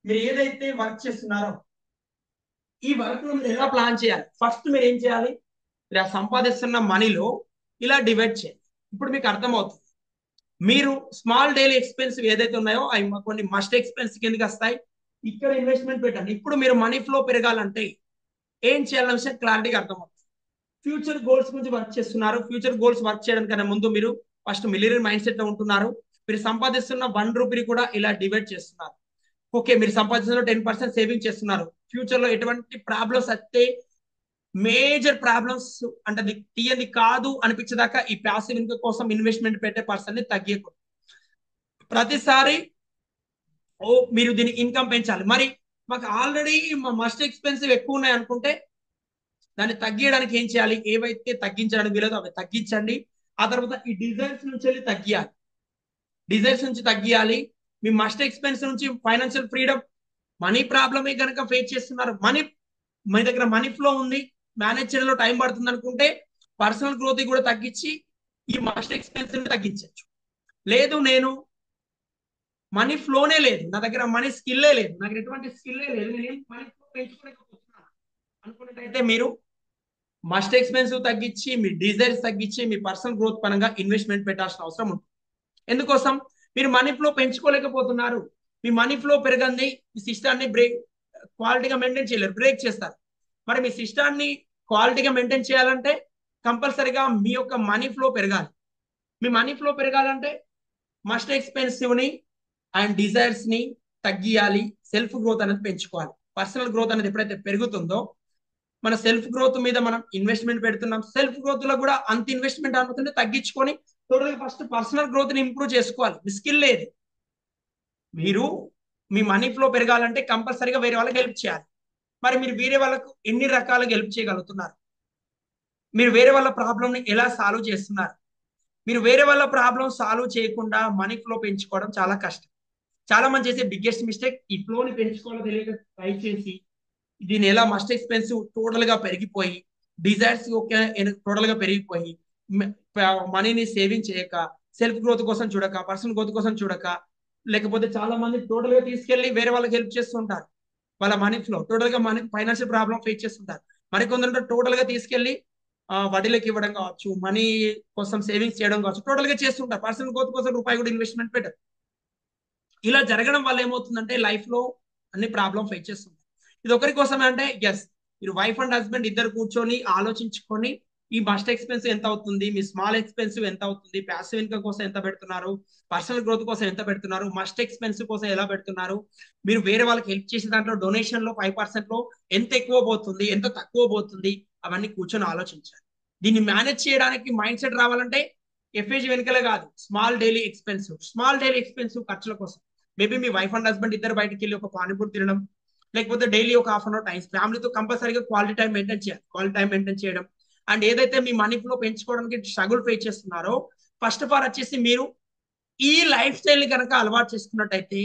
మీరు ఏదైతే వర్క్ చేస్తున్నారో ఈ వర్క్ ను మీరు ఎలా ప్లాన్ చేయాలి? ఫస్ట్ మీరు ఏం చేయాలి? మీరు ఆ సంపాదిస్తున్న మనీలో ఇలా డివైడ్ చేయాలి. ఇప్పుడు మీకు అర్థమవుతుంది. మీరు స్మాల్ డైలీ ఎక్స్పెన్సివ్ ఏదైతే ఉన్నాయో అవి కొన్ని మస్ట్ ఎక్స్పెన్స్ కిందకి వస్తాయి. ఇక్కడ ఇన్వెస్ట్మెంట్ పెట్టండి. ఇప్పుడు మీరు మనీ ఫ్లో పెరగాలంటే ఏం చేయాలన్న విషయం క్లారిటీగా అర్థమవుతుంది. ఫ్యూచర్ గోల్స్ గురించి వర్క్ చేస్తున్నారు. ఫ్యూచర్ గోల్స్ వర్క్ చేయడానికన్నా ముందు మీరు ఫస్ట్ మిలియనర్ మైండ్ సెట్ లో ఉంటున్నారు. మీరు సంపాదిస్తున్న 1 రూపీ కూడా ఇలా డివైడ్ చేస్తున్నారు. ఓకే, మీరు సంపాదిస్తున్న 10% సేవింగ్ చేస్తున్నారు. ఫ్యూచర్ లో ఎటువంటి ప్రాబ్లమ్స్ వస్తే, మేజర్ ప్రాబ్లమ్స్ అంటే అది తీయది కాదు అనిపించేదాకా ఈ ప్యాసివ్ ఇన్కమ్ కోసం ఇన్వెస్ట్మెంట్ పెట్టే పర్సన్ ని తగ్గకూడదు. ప్రతిసారి మీరు దీని ఇన్కమ్ పెంచాలి. మరి మాకు ఆల్రెడీ మస్ట్ ఎక్స్పెన్సివ్ ఎక్కువ ఉన్నాయి అనుకుంటే దాన్ని తగ్గించడానికి ఏం చేయాలి? ఏవైతే తగ్గించడానికి వీలదో అవి తగ్గించండి. ఆ తర్వాత ఈ డిజైర్స్ నుంచి వెళ్ళి తగ్గియాలి. డిజైర్స్ నుంచి తగ్గియాలి. మీ మస్ట్ ఎక్స్పెన్స్ నుంచి ఫైనాన్షియల్ ఫ్రీడమ్, మనీ ప్రాబ్లమే కనుక ఫేస్ చేస్తున్నారు, మీ దగ్గర మనీ ఫ్లో ఉంది, మేనేజ్ చేయడంలో టైం పడుతుంది అనుకుంటే పర్సనల్ గ్రోత్ కూడా తగ్గించి ఈ మస్ట్ ఎక్స్పెన్స్ తగ్గించవచ్చు. లేదు, నేను మనీ ఫ్లోనే లేదు, నా దగ్గర మనీ స్కిల్లే లేదు, నాకు ఎటువంటి స్కిల్లే లేదు, నేను మనీ ఫ్లో పెంచుకోలేకపోతున్నాను అనుకున్నట్టయితే మీరు మస్ట్ ఎక్స్పెన్సివ్ తగ్గించి, మీ డిజైర్స్ తగ్గించి, మీ పర్సనల్ గ్రోత్ పరంగా ఇన్వెస్ట్మెంట్ పెట్టాల్సిన అవసరం ఉంటుంది. ఎందుకోసం? మీరు మనీ ఫ్లో పెంచుకోలేకపోతున్నారు. మీ మనీ ఫ్లో పెరగంది, మీ సిస్టాన్ని క్వాలిటీగా మెయింటైన్ చేయలేరు, బ్రేక్ చేస్తారు. మరి మీ సిస్టాన్ని క్వాలిటీగా మెయింటైన్ చేయాలంటే కంపల్సరీగా మీ యొక్క మనీ ఫ్లో పెరగాలి. మీ మనీ ఫ్లో పెరగాలంటే మస్ట్ ఎక్స్పెన్సివ్ ని అండ్ డిజైర్స్ ని తగ్గియాలి. సెల్ఫ్ గ్రోత్ అనేది పెంచుకోవాలి. పర్సనల్ గ్రోత్ అనేది ఎప్పుడైతే పెరుగుతుందో మన సెల్ఫ్ గ్రోత్ మీద మనం ఇన్వెస్ట్మెంట్ పెడుతున్నాం. సెల్ఫ్ గ్రోత్ లో కూడా అంత ఇన్వెస్ట్మెంట్ అనుకుంటే తగ్గించుకొని టోటల్గా ఫస్ట్ పర్సనల్ గ్రోత్ ని ఇంప్రూవ్ చేసుకోవాలి. మీ స్కిల్ లేదు. మీరు మీ మనీ ఫ్లో పెరగాలంటే కంపల్సరీగా వేరే వాళ్ళకి హెల్ప్ చేయాలి. మరి మీరు వేరే వాళ్ళకు ఎన్ని రకాలుగా హెల్ప్ చేయగలుగుతున్నారు? మీరు వేరే వాళ్ళ ప్రాబ్లమ్ ని ఎలా సాల్వ్ చేస్తున్నారు? మీరు వేరే వాళ్ళ ప్రాబ్లమ్ సాల్వ్ చేయకుండా మనీ ఫ్లో పెంచుకోవడం చాలా కష్టం. చాలా మంది చేసే బిగ్గెస్ట్ మిస్టేక్ ఈ ఫ్లోని పెంచుకోవాలో తెలియక ట్రై చేసి దీని ఎలా మస్ట్ ఎక్స్పెన్సివ్ టోటల్ గా పెరిగిపోయి, డిజైర్స్ టోటల్ గా పెరిగిపోయి, మనీని సేవింగ్ చేయక, సెల్ఫ్ గ్రోత్ కోసం చూడక, పర్సనల్ గ్రోత్ కోసం చూడక లేకపోతే చాలా మంది టోటల్ గా తీసుకెళ్లి వేరే వాళ్ళకి హెల్ప్ చేస్తుంటారు. వాళ్ళ మనీ ఫ్లో టోటల్ గా మనీ ఫైనాన్షియల్ ప్రాబ్లమ్ ఫేస్ చేస్తుంటారు. మరికొందరు టోటల్ గా తీసుకెళ్లి వడ్డీలకు ఇవ్వడం కావచ్చు, మనీ కోసం సేవింగ్స్ చేయడం కావచ్చు, టోటల్ గా చేస్తుంటారు. పర్సనల్ గ్రోత్ కోసం రూపాయి కూడా ఇన్వెస్ట్మెంట్ పెట్టరు. ఇలా జరగడం వల్ల ఏమవుతుందంటే లైఫ్ లో అన్ని ప్రాబ్లమ్ ఫేస్ చేస్తుంది. ఇది ఒకరి కోసమే అంటే ఎస్, మీరు వైఫ్ అండ్ హస్బెండ్ ఇద్దరు కూర్చొని ఆలోచించుకొని ఈ మస్ట్ ఎక్స్పెన్సివ్ ఎంత అవుతుంది, మీ స్మాల్ ఎక్స్పెన్సివ్ ఎంత అవుతుంది, ప్యాసివ్ ఇన్కమ్ కోసం ఎంత పెడుతున్నారు, పర్సనల్ గ్రోత్ కోసం ఎంత పెడుతున్నారు, మస్ట్ ఎక్స్పెన్సివ్ కోసం ఎలా పెడుతున్నారు, మీరు వేరే వాళ్ళకి హెల్ప్ చేసే దాంట్లో డొనేషన్ లో 5% లో ఎంత ఎక్కువ పోతుంది, ఎంత తక్కువ పోతుంది, అవన్నీ కూర్చొని ఆలోచించాలి. దీన్ని మేనేజ్ చేయడానికి మైండ్ సెట్ రావాలంటే ఎఫ్ఏజీ వెనుకలే కాదు, స్మాల్ డైలీ ఎక్స్పెన్సివ్ ఖర్చుల కోసం maybe me wife and husband ఇద్దరు బయటకు వెళ్ళి ఒక పానీపూరి తినడం, లేకపోతే డైలీ ఒక హాఫ్ అన్ అవర్ టైం ఫ్యామిలీతో కంపల్సరీగా క్వాలిటీ టైం మెయింటైన్ చేయడం. అండ్ ఏదైతే మీ మనీ ఫ్లో పెంచుకోవడానికి స్ట్రగుల్ ఫేస్ చేస్తున్నారో ఫస్ట్ ఆఫ్ ఆల్ వచ్చేసి మీరు ఈ లైఫ్ స్టైల్ ని కనుక అలవాటు చేసుకున్నట్టయితే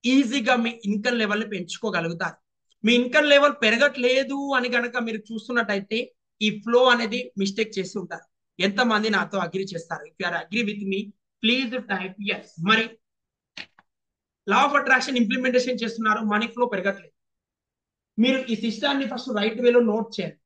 ఈజీగా మీ ఇన్కమ్ లెవెల్ ని పెంచుకోగలుగుతారు. మీ ఇన్కమ్ లెవెల్ పెరగట్లేదు అని కనుక మీరు చూస్తున్నట్టయితే ఈ ఫ్లో అనేది మిస్టేక్ చేసి ఉంటారు. ఎంతమంది నాతో అగ్రి చేస్తారు? If you are agree with me please type yes. మరి లా ఆఫ్ అట్రాక్షన్ ఇంప్లిమెంటేషన్ చేస్తున్నారు, మనీ ఫ్లో పెరగట్లేదు. మీరు ఈ సిస్టాన్ని ఫస్ట్ రైట్ వేలో నోట్ చేయండి.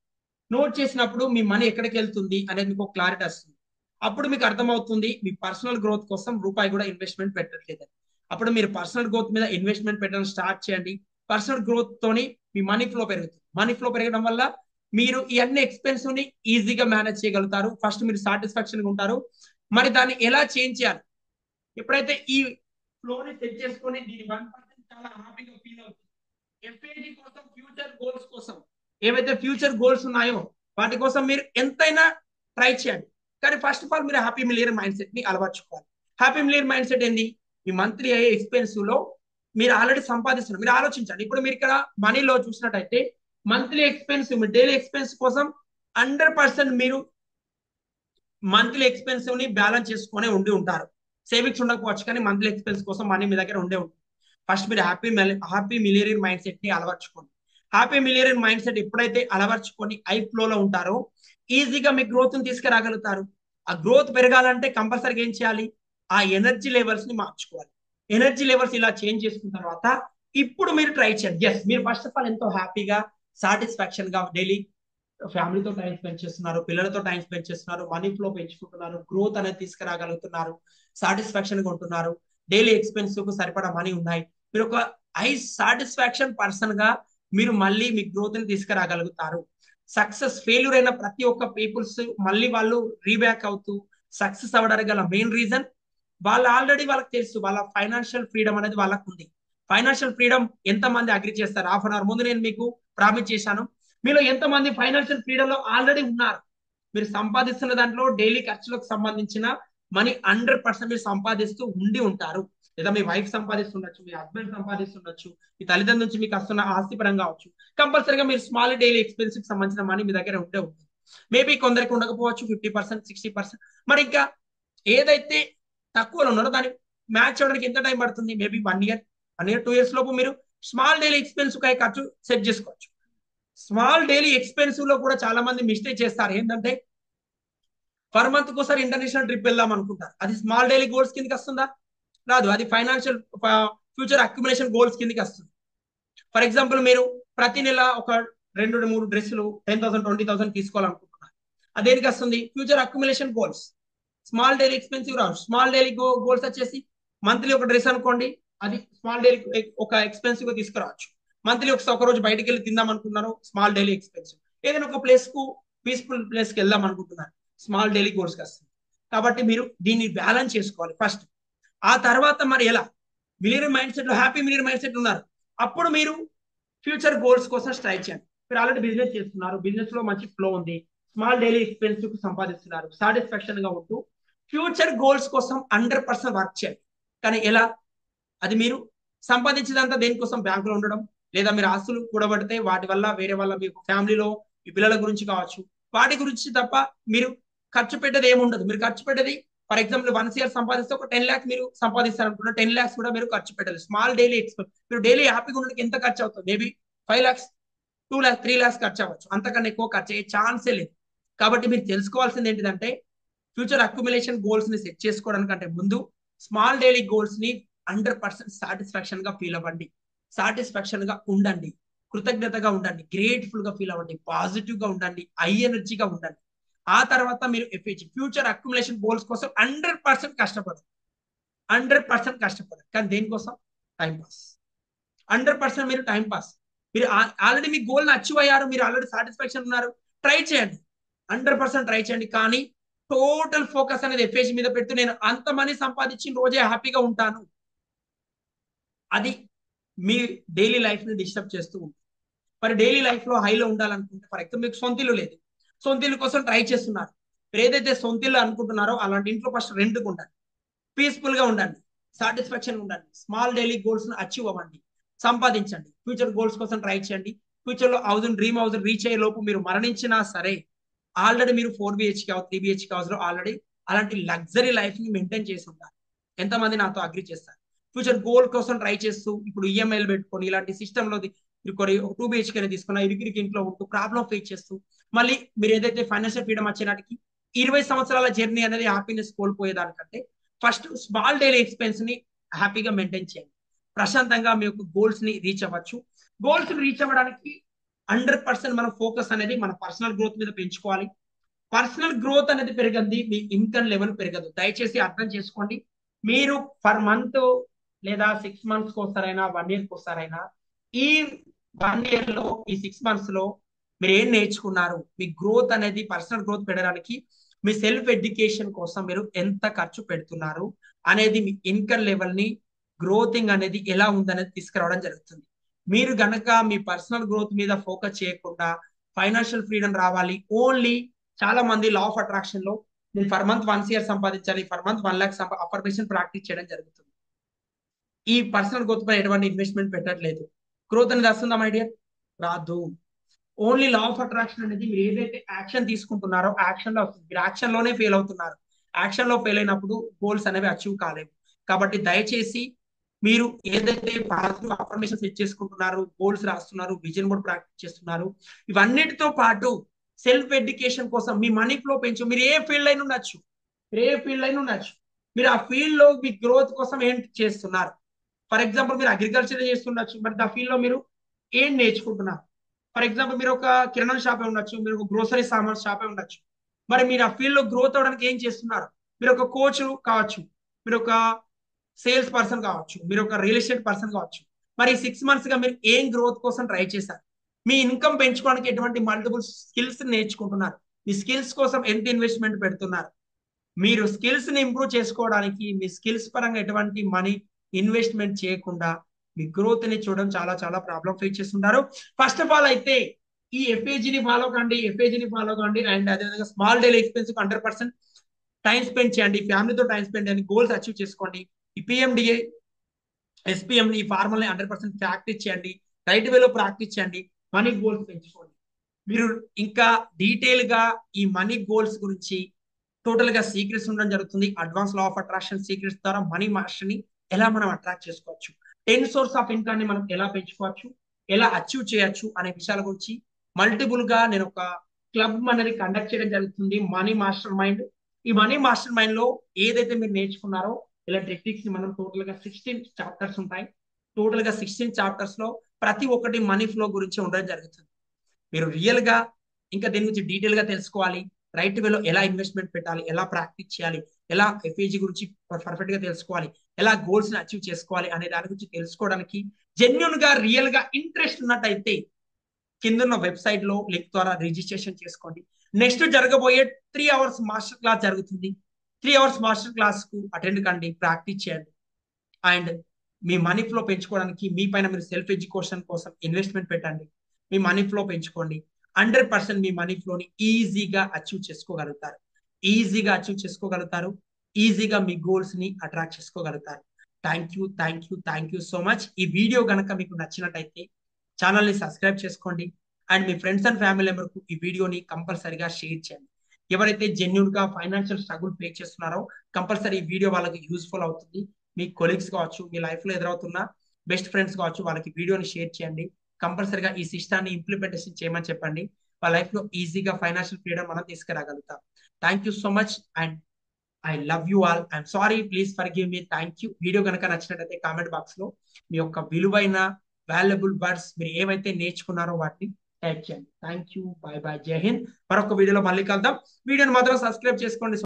నోట్ చేసినప్పుడు మీ మనీ ఎక్కడికి వెళ్తుంది అనేది మీకు క్లారిటీ వస్తుంది. అప్పుడు మీకు అర్థమవుతుంది మీ పర్సనల్ గ్రోత్ కోసం రూపాయి కూడా ఇన్వెస్ట్మెంట్ పెట్టట్లేదని. అప్పుడు మీరు పర్సనల్ గ్రోత్ మీద ఇన్వెస్ట్మెంట్ పెట్టడం స్టార్ట్ చేయండి. పర్సనల్ గ్రోత్ తోని మీ మనీ ఫ్లో పెరుగుతుంది. మనీ ఫ్లో పెరగడం వల్ల మీరు ఈ అన్ని ఎక్స్పెన్సివ్ ని ఈజీగా మేనేజ్ చేయగలుగుతారు. ఫస్ట్ మీరు సాటిస్ఫాక్షన్ గా ఉంటారు. మరి దాన్ని ఎలా చేంజ్ చేయాలి? ఎప్పుడైతే ఈ ఫ్లోని సెట్ చేసుకొని దీని 1% చాలా హ్యాపీగా ఫీల్ అవుతుంది. ఎఫ్ఏజీ కోసం, ఫ్యూచర్ గోల్స్ కోసం, ఏవైతే ఫ్యూచర్ గోల్స్ ఉన్నాయో వాటి కోసం మీరు ఎంతైనా ట్రై చేయండి. కానీ ఫస్ట్ ఆఫ్ ఆల్ మీరు హ్యాపీ మిలియర్ మైండ్ సెట్ ని అలవర్చుకోవాలి. హ్యాపీ మిలియర్ మైండ్ సెట్ ఏంది? మీ మంత్లీ అయ్యే ఎక్స్పెన్సివ్ లో మీరు ఆల్రెడీ సంపాదిస్తున్నారు. మీరు ఆలోచించండి. ఇప్పుడు మీరు ఇక్కడ మనీలో చూసినట్టయితే మంత్లీ ఎక్స్పెన్సివ్, మీ డైలీ ఎక్స్పెన్స్ కోసం 100% మీరు మంత్లీ ఎక్స్పెన్సివ్ ని బ్యాలెన్స్ చేసుకునే ఉండి ఉంటారు. సేవింగ్స్ ఉండకపోవచ్చు కానీ మంత్లీ ఎక్స్పెన్స్ కోసం మనీ మీ దగ్గర ఉండే ఉంటుంది. ఫస్ట్ మీరు హ్యాపీ మిలియనీర్ మైండ్ సెట్ ని అలవర్చుకోండి. హ్యాపీ మిలియనీర్ మైండ్ సెట్ ఎప్పుడైతే అలవర్చుకొని ఐ ఫ్లోలో ఉంటారో ఈజీగా మీ గ్రోత్ ని తీసుకురాగలుగుతారు. ఆ గ్రోత్ పెరగాలంటే కంపల్సరీగా ఏం చేయాలి? ఆ ఎనర్జీ లెవెల్స్ ని మార్చుకోవాలి. ఎనర్జీ లెవెల్స్ ఇలా చేంజ్ చేసుకున్న తర్వాత ఇప్పుడు మీరు ట్రై చేయండి. ఎస్, మీరు ఫస్ట్ ఆఫ్ ఆల్ ఎంతో హ్యాపీగా, సాటిస్ఫాక్షన్ గా డైలీ ఫ్యామిలీతో టైం స్పెండ్ చేస్తున్నారు, పిల్లలతో టైం స్పెండ్ చేస్తున్నారు, మనీ ఫ్లో పెంచుకుంటున్నారు, గ్రోత్ అనేది తీసుకురాగలుగుతున్నారు, సాటిస్ఫాక్షన్ గా ఉంటున్నారు, డైలీ ఎక్స్పెన్సివ్ కు సరిపడా మనీ ఉన్నాయి. మీరు ఒక హై సాటిస్ఫాక్షన్ పర్సన్ గా మీరు మళ్ళీ మీ గ్రోత్ ని తీసుకురాగలుగుతారు. సక్సెస్ ఫెయిల్యూర్ అయిన ప్రతి ఒక్క పీపుల్స్ మళ్ళీ వాళ్ళు రీబ్యాక్ అవుతూ సక్సెస్ అవ్వడానికి గల మెయిన్ రీజన్ వాళ్ళు ఆల్రెడీ వాళ్ళకి తెలుసు వాళ్ళ ఫైనాన్షియల్ ఫ్రీడమ్ అనేది వాళ్ళకు ఉంది. ఫైనాన్షియల్ ఫ్రీడమ్ ఎంతమంది అగ్రి చేస్తారు? హాఫ్ అన్ అవర్ ముందు నేను మీకు ప్రామిస్ చేశాను. మీలో ఎంతమంది ఫైనాన్షియల్ ఫ్రీడమ్ లో ఆల్రెడీ ఉన్నారు? మీరు సంపాదిస్తున్న దాంట్లో డైలీ ఖర్చులకు సంబంధించిన మనీ 100% మీరు సంపాదిస్తూ ఉండి ఉంటారు. లేదా మీ వైఫ్ సంపాదిస్తుండొచ్చు, మీ హస్బెండ్ సంపాదిస్తుండొచ్చు, మీ తల్లిదండ్రుల నుంచి మీకు వస్తున్న ఆస్తి పరంగా కావచ్చు. కంపల్సరీగా మీరు స్మాల్ డైలీ ఎక్స్పెన్స్ కి సంబంధించిన మనీ మీ దగ్గర ఉంటే ఉంటుంది. మేబీ కొందరికి ఉండకపోవచ్చు, 50%, 60%. మరి ఇంకా ఏదైతే తక్కువలో ఉన్నారో దాన్ని మ్యాచ్ అవ్వడానికి ఎంత టైం పడుతుంది? మేబీ 1 ఇయర్, 2 ఇయర్స్ లోపు మీరు స్మాల్ డైలీ ఎక్స్పెన్స్ ఖర్చు సెట్ చేసుకోవచ్చు. స్మాల్ డైలీ ఎక్స్పెన్సివ్ లో కూడా చాలా మంది మిస్టేక్ చేస్తారు. ఏంటంటే పర్ మంత్ కోసారి ఇంటర్నేషనల్ ట్రిప్ వెళ్దాం అనుకుంటారు. అది స్మాల్ డైలీ గోల్స్ కిందకి వస్తుందా? రాదు. అది ఫైనాన్షియల్ ఫ్యూచర్ అక్యుములేషన్ గోల్స్ కిందకి వస్తుంది. ఫర్ ఎగ్జాంపుల్ మీరు ప్రతి నెల ఒక 2-3 డ్రెస్సులు 10,000, 20,000 తీసుకోవాలనుకుంటున్నారు. అదేనికి వస్తుంది? Future accumulation goals. Small daily expensive రావు. స్మాల్ డైలీ గోల్స్ వచ్చేసి మంత్లీ ఒక డ్రెస్ అనుకోండి, అది స్మాల్ డైలీ ఒక ఎక్స్పెన్సివ్ గా తీసుకురావచ్చు. మంత్లీ ఒక రోజు బయటకు వెళ్ళి తిందాం అనుకున్నారు, స్మాల్ డైలీ ఎక్స్పెన్సివ్. ఏదైనా ఒక ప్లేస్ కు పీస్ఫుల్ ప్లేస్ కి వెళ్దాం అనుకుంటున్నారు, స్మాల్ డైలీ గోల్స్ కి వస్తుంది. కాబట్టి మీరు దీన్ని బ్యాలెన్స్ చేసుకోవాలి ఫస్ట్. ఆ తర్వాత మరి ఎలా? మిలియనర్ మైండ్ సెట్ లో హ్యాపీ మిలియనర్ మైండ్ సెట్ ఉన్నారు, అప్పుడు మీరు ఫ్యూచర్ గోల్స్ కోసం ట్రై చేయండి. మీరు ఆల్రెడీ బిజినెస్ చేస్తున్నారు, బిజినెస్ లో మంచి ఫ్లో ఉంది, స్మాల్ డైలీ ఎక్స్పెన్సివ్ సంపాదిస్తున్నారు, సాటిస్ఫాక్షన్ గా ఉంటూ ఫ్యూచర్ గోల్స్ కోసం 100% వర్క్ చేయండి. కానీ ఎలా? అది మీరు సంపాదించేదంతా దేనికోసం? బ్యాంకులో ఉండడం, లేదా మీరు ఆస్తులు కూడబడితే వాటి వల్ల వేరే వాళ్ళ మీకు ఫ్యామిలీలో మీ పిల్లల గురించి కావచ్చు, వాటి గురించి తప్ప మీరు ఖర్చు పెట్టేది ఏముండదు. మీరు ఖర్చు పెట్టేది ఫర్ ఎగ్జాంపుల్ 1 ఇయర్ సంపాదిస్తే ఒక 10 lakhs మీరు సంపాదిస్తారనుకున్న 10 lakhs కూడా మీరు ఖర్చు పెట్టాలి. Small daily expense. మీరు డైలీ హ్యాపీగా ఉండడానికి ఎంత ఖర్చు అవుతుంది? మేబీ 5 lakhs, 2 lakhs, 3 lakhs ఖర్చు అవ్వచ్చు. అంతకన్నా ఎక్కువ ఖర్చు అయ్యే ఛాన్సే లేదు. కాబట్టి మీరు తెలుసుకోవాల్సింది ఏంటిదంటే ఫ్యూచర్ అక్యుములేషన్ గోల్స్ ని సెట్ చేసుకోవడానికంటే ముందు స్మాల్ డైలీ గోల్స్ ని 100% సాటిస్ఫాక్షన్ గా ఫీల్ అవ్వండి, సాటిస్ఫాక్షన్ గా ఉండండి, కృతజ్ఞతగా ఉండండి, గ్రేట్ఫుల్ గా ఫీల్ అవ్వండి, పాజిటివ్ గా ఉండండి, హై ఎనర్జీగా ఉండండి. ఆ తర్వాత మీరు ఎఫ్ఏజీ ఫ్యూచర్ అక్యుములేషన్ గోల్స్ కోసం 100% కష్టపడరు, 100% కష్టపడరు. కానీ దేనికోసం? Time pass. 100% మీరు టైం పాస్. మీరు ఆల్రెడీ మీ గోల్ అచీవ్ అయ్యారు, మీరు ఆల్రెడీ సాటిస్ఫాక్షన్ ఉన్నారు, ట్రై చేయండి, 100% ట్రై చేయండి. కానీ టోటల్ ఫోకస్ అనేది ఎఫ్ఏజీ మీద పెడుతూ నేను అంత మనీ సంపాదించిన రోజే హ్యాపీగా ఉంటాను, అది మీ డైలీ లైఫ్ ని డిస్టర్బ్ చేస్తూ ఉంటుంది. మరి డైలీ లైఫ్ లో హైలో ఉండాలనుకుంటే, ఫర్ ఎగ్జాంపుల్ మీకు సొంత ఇల్లు లేదు, సొంత ఇల్లు కోసం ట్రై చేస్తున్నారు. మీరు ఏదైతే సొంత ఇల్లు అనుకుంటున్నారో అలాంటి ఇంట్లో ఫస్ట్ రెంట్కి ఉండండి, పీస్ఫుల్ గా ఉండండి, సాటిస్ఫాక్షన్ ఉండండి, స్మాల్ డైలీ గోల్స్ అచీవ్ అవ్వండి, సంపాదించండి, ఫ్యూచర్ గోల్స్ కోసం ట్రై చేయండి. ఫ్యూచర్ లో హౌస్ డ్రీమ్ హౌస్ రీచ్ అయ్యే లోపు మీరు మరణించినా సరే ఆల్రెడీ మీరు 4 BHK 3 BHK హౌస్ లో ఆల్రెడీ అలాంటి లగ్జరీ లైఫ్ ని మెయింటైన్ చేసి ఉంటారు. ఎంతమంది నాతో అగ్రి చేస్తారు? ఫ్యూచర్ గోల్ కోసం ట్రై చేస్తూ ఇప్పుడు ఈఎంఐలు పెట్టుకొని ఇలాంటి సిస్టమ్ లో కొన్ని 2 BHK తీసుకున్న ఇరికి ఇంట్లో ఉంటూ ప్రాబ్లం ఫేస్ చేస్తూ మళ్ళీ మీరు ఏదైతే ఫైనాన్షియల్ ఫ్రీడమ్ వచ్చేనాటికి 20 సంవత్సరాల జర్నీ అనేది హ్యాపీనెస్ కోల్పోయేదానికంటే ఫస్ట్ స్మాల్ డైలీ ఎక్స్పెన్స్ ని హ్యాపీగా మెయింటైన్ చేయండి, ప్రశాంతంగా మీ యొక్క గోల్స్ ని రీచ్ అవ్వచ్చు. గోల్స్ రీచ్ అవ్వడానికి 100% మన ఫోకస్ అనేది మన పర్సనల్ గ్రోత్ మీద పెంచుకోవాలి. పర్సనల్ గ్రోత్ అనేది పెరగద్ది, మీ ఇన్కమ్ లెవెల్ పెరగదు. దయచేసి అర్థం చేసుకోండి. మీరు పర్ మంత్ లేదా 6 మంత్స్ ఒకసారైనా 1 year ఒకసారైనా ఈ 1 year లో ఈ 6 months లో మీరు ఏం నేర్చుకున్నారు, మీ గ్రోత్ అనేది పర్సనల్ గ్రోత్ పెరగడానికి మీ సెల్ఫ్ ఎడ్యుకేషన్ కోసం మీరు ఎంత ఖర్చు పెడుతున్నారు అనేది మీ ఇన్కమ్ లెవెల్ ని గ్రోతింగ్ అనేది ఎలా ఉందనేది తీసుకురావడం జరుగుతుంది. మీరు గనక మీ పర్సనల్ గ్రోత్ మీద ఫోకస్ చేయకుండా ఫైనాన్షియల్ ఫ్రీడమ్ రావాలి ఓన్లీ, చాలా మంది లా ఆఫ్ అట్రాక్షన్ లో నేను ఫర్ మంత్ 1 crore సంపాదించాలి, for month 1 lakh affirmation practice చేయడం జరుగుతుంది. ఈ పర్సనల్ గ్రోత్ పై ఎటువంటి ఇన్వెస్ట్మెంట్ పెట్టట్లేదు. గ్రోత్ అనేది వస్తుందా మై డియర్? రాదు. ఓన్లీ లా ఆఫ్ అట్రాక్షన్ అనేది మీరు ఏదైతే యాక్షన్ తీసుకుంటున్నారో యాక్షన్ లో వస్తుంది. మీరు యాక్షన్ లోనే ఫెయిల్ అవుతున్నారు. యాక్షన్ లో ఫెయిల్ అయినప్పుడు గోల్స్ అనేవి అచీవ్ కాలేవు. కాబట్టి దయచేసి మీరు ఏదైతే పాజిటివ్ అఫర్మేషన్ సెట్ చేసుకుంటున్నారు, గోల్స్ రాస్తున్నారు, విజన్ బోర్డ్ ప్రాక్టీస్ చేస్తున్నారు, ఇవన్నిటితో పాటు సెల్ఫ్ ఎడ్యుకేషన్ కోసం మీ మనీ ఫ్లో పెంచు. మీరు ఏ ఫీల్డ్ అయినా ఉండొచ్చు, మీరు ఏ ఫీల్డ్ అయినా ఉండొచ్చు, మీరు ఆ ఫీల్డ్ లో మీ గ్రోత్ కోసం ఏం చేస్తున్నారు? ఫర్ ఎగ్జాంపుల్ మీరు అగ్రికల్చర్ చేస్తుండొచ్చు, బట్ ఆ ఫీల్డ్ లో మీరు ఏం నేర్చుకుంటున్నారు? ఫర్ ఎగ్జాంపుల్ మీరు ఒక కిరాణా షాప్ ఉండొచ్చు, మీరు ఒక గ్రోసరీ సామాన్ షాప్ ఉండొచ్చు. మరి మీరు ఆ ఫీల్డ్ లో గ్రోత్ అవడానికి ఏం చేస్తున్నారు? మీరు ఒక కోచ్ కావచ్చు, మీరు ఒక సేల్స్ పర్సన్ కావచ్చు, మీరు ఒక రియల్ ఎస్టేట్ పర్సన్ కావచ్చు. మరి 6 months గా మీరు ఏం గ్రోత్ కోసం ట్రై చేశారు? మీ ఇన్కమ్ పెంచుకోవడానికి ఎటువంటి మల్టిపుల్ స్కిల్స్ నేర్చుకుంటున్నారు? మీ స్కిల్స్ కోసం ఎంత ఇన్వెస్ట్మెంట్ పెడుతున్నారు? మీరు స్కిల్స్ ని ఇంప్రూవ్ చేసుకోవడానికి మీ స్కిల్స్ పరంగా ఎటువంటి మనీ ఇన్వెస్ట్మెంట్ చేయకుండా మీ గ్రోత్ ని చూడడం చాలా చాలా ప్రాబ్లం ఫేస్ చేస్తుంటారు. ఫస్ట్ ఆఫ్ ఆల్ అయితే ఈ ఎఫ్ఏజీని ఫాలో కండి, ఎఫ్ఏజీని ఫాలో కండి. అండ్ అదేవిధంగా small daily expense 100% time spend చేయండి, ఫ్యామిలీతో టైం స్పెండ్ చేయండి, గోల్స్ అచీవ్ చేసుకోండి. ఈ పిఎండిఏ ఎస్పీఎం ఈ ఫార్మల్ ని 100% ప్రాక్టీస్ చేయండి, రైట్ వేలో ప్రాక్టీస్ చేయండి, మనీ గోల్స్ పెంచుకోండి. మీరు ఇంకా డీటెయిల్ గా ఈ మనీ గోల్స్ గురించి టోటల్ గా సీక్రెట్స్ ఉండడం జరుగుతుంది. Advance law of attraction secrets ద్వారా మనీ మాస్టర్ ని ఎలా మనం అట్రాక్ట్ చేసుకోవచ్చు, 10 source ఆఫ్ ఇన్కమ్ ని మనం ఎలా పెంచుకోవచ్చు, ఎలా అచీవ్ చేయొచ్చు అనే విషయాల గురించి మల్టిపుల్ గా నేను ఒక క్లబ్ అనేది కండక్ట్ చేయడం జరుగుతుంది, మనీ మాస్టర్ మైండ్. ఈ మనీ మాస్టర్ మైండ్ లో ఏదైతే మీరు నేర్చుకున్నారో ఇలాంటి టెక్నిక్స్ ని మనం టోటల్ గా 16 చాప్టర్స్ ఉంటాయి. టోటల్ గా 16 చాప్టర్స్ లో ప్రతి ఒక్కటి మనీ ఫ్లో గురించి ఉండడం జరుగుతుంది. మీరు రియల్ గా ఇంకా దీని గురించి డీటెయిల్ గా తెలుసుకోవాలి, రైట్ వేలో ఎలా ఇన్వెస్ట్మెంట్ పెట్టాలి, ఎలా ప్రాక్టీస్ చేయాలి, ఎలా ఎఫ్ఏజీ గురించి పర్ఫెక్ట్ గా తెలుసుకోవాలి, ఎలా గోల్స్ ని అచీవ్ చేసుకోవాలి అనే దాని గురించి తెలుసుకోవడానికి జెన్యున్ గా రియల్ గా ఇంట్రెస్ట్ ఉన్నట్టయితే కింద వెబ్సైట్ లో లింక్ ద్వారా రిజిస్ట్రేషన్ చేసుకోండి. నెక్స్ట్ జరగబోయే 3 hours మాస్టర్ క్లాస్ జరుగుతుంది. 3 hours మాస్టర్ క్లాస్ కు అటెండ్ కండి, ప్రాక్టీస్ చేయండి. అండ్ మీ మనీ ఫ్లో పెంచుకోవడానికి మీ పైన మీరు సెల్ఫ్ ఎడ్యుకేషన్ కోసం ఇన్వెస్ట్మెంట్ పెట్టండి, మీ మనీ ఫ్లో పెంచుకోండి. 100% మీ మనీ ఫ్లోని ఈజీగా అచీవ్ చేసుకోగలుగుతారు, ఈజీగా అచీవ్ చేసుకోగలుగుతారు, ఈజీగా మీ గోల్స్ ని అట్రాక్ట్ చేసుకోగలుగుతారు. Thank you, thank you, thank you so much. ఈ వీడియో కనుక మీకు నచ్చినట్టయితే ఛానల్ ని సబ్స్క్రైబ్ చేసుకోండి అండ్ మీ ఫ్రెండ్స్ అండ్ ఫ్యామిలీ మెంబర్కు ఈ వీడియోని కంపల్సరీగా షేర్ చేయండి. ఎవరైతే జెన్యున్ గా ఫైనాన్షియల్ స్ట్రగుల్ ఫేస్ చేస్తున్నారో కంపల్సరీ ఈ వీడియో వాళ్ళకి యూస్ఫుల్ అవుతుంది. మీ కొలీగ్స్ కావచ్చు, మీ లైఫ్ లో ఎదురవుతున్న బెస్ట్ ఫ్రెండ్స్ కావచ్చు, వాళ్ళకి వీడియోని షేర్ చేయండి. కంపల్సరీగా ఈ సిస్టాన్ని ఇంప్లిమెంటేషన్ చేయమని చెప్పండి. వాళ్ళ లైఫ్ లో ఈజీగా ఫైనాన్షియల్ ఫ్రీడమ్ మనం తీసుకురాగలుగుతాం. Thank you so much and I love you all. I'm sorry, please forgive me. Thank you. Video కనుక నచ్చినట్లయితే కామెంట్ బాక్స్ లో మీ యొక్క విలువైన వాల్యుబుల్ వర్డ్స్ మీరు ఏవైతే నేర్చుకున్నారో వాటిని టైప్ చేయండి. Thank you. By by. జై హింద్. మరొక వీడియోలో మళ్ళీ కలుద్దాం. వీడియోని మాత్రం సబ్స్క్రైబ్ చేసుకోండి.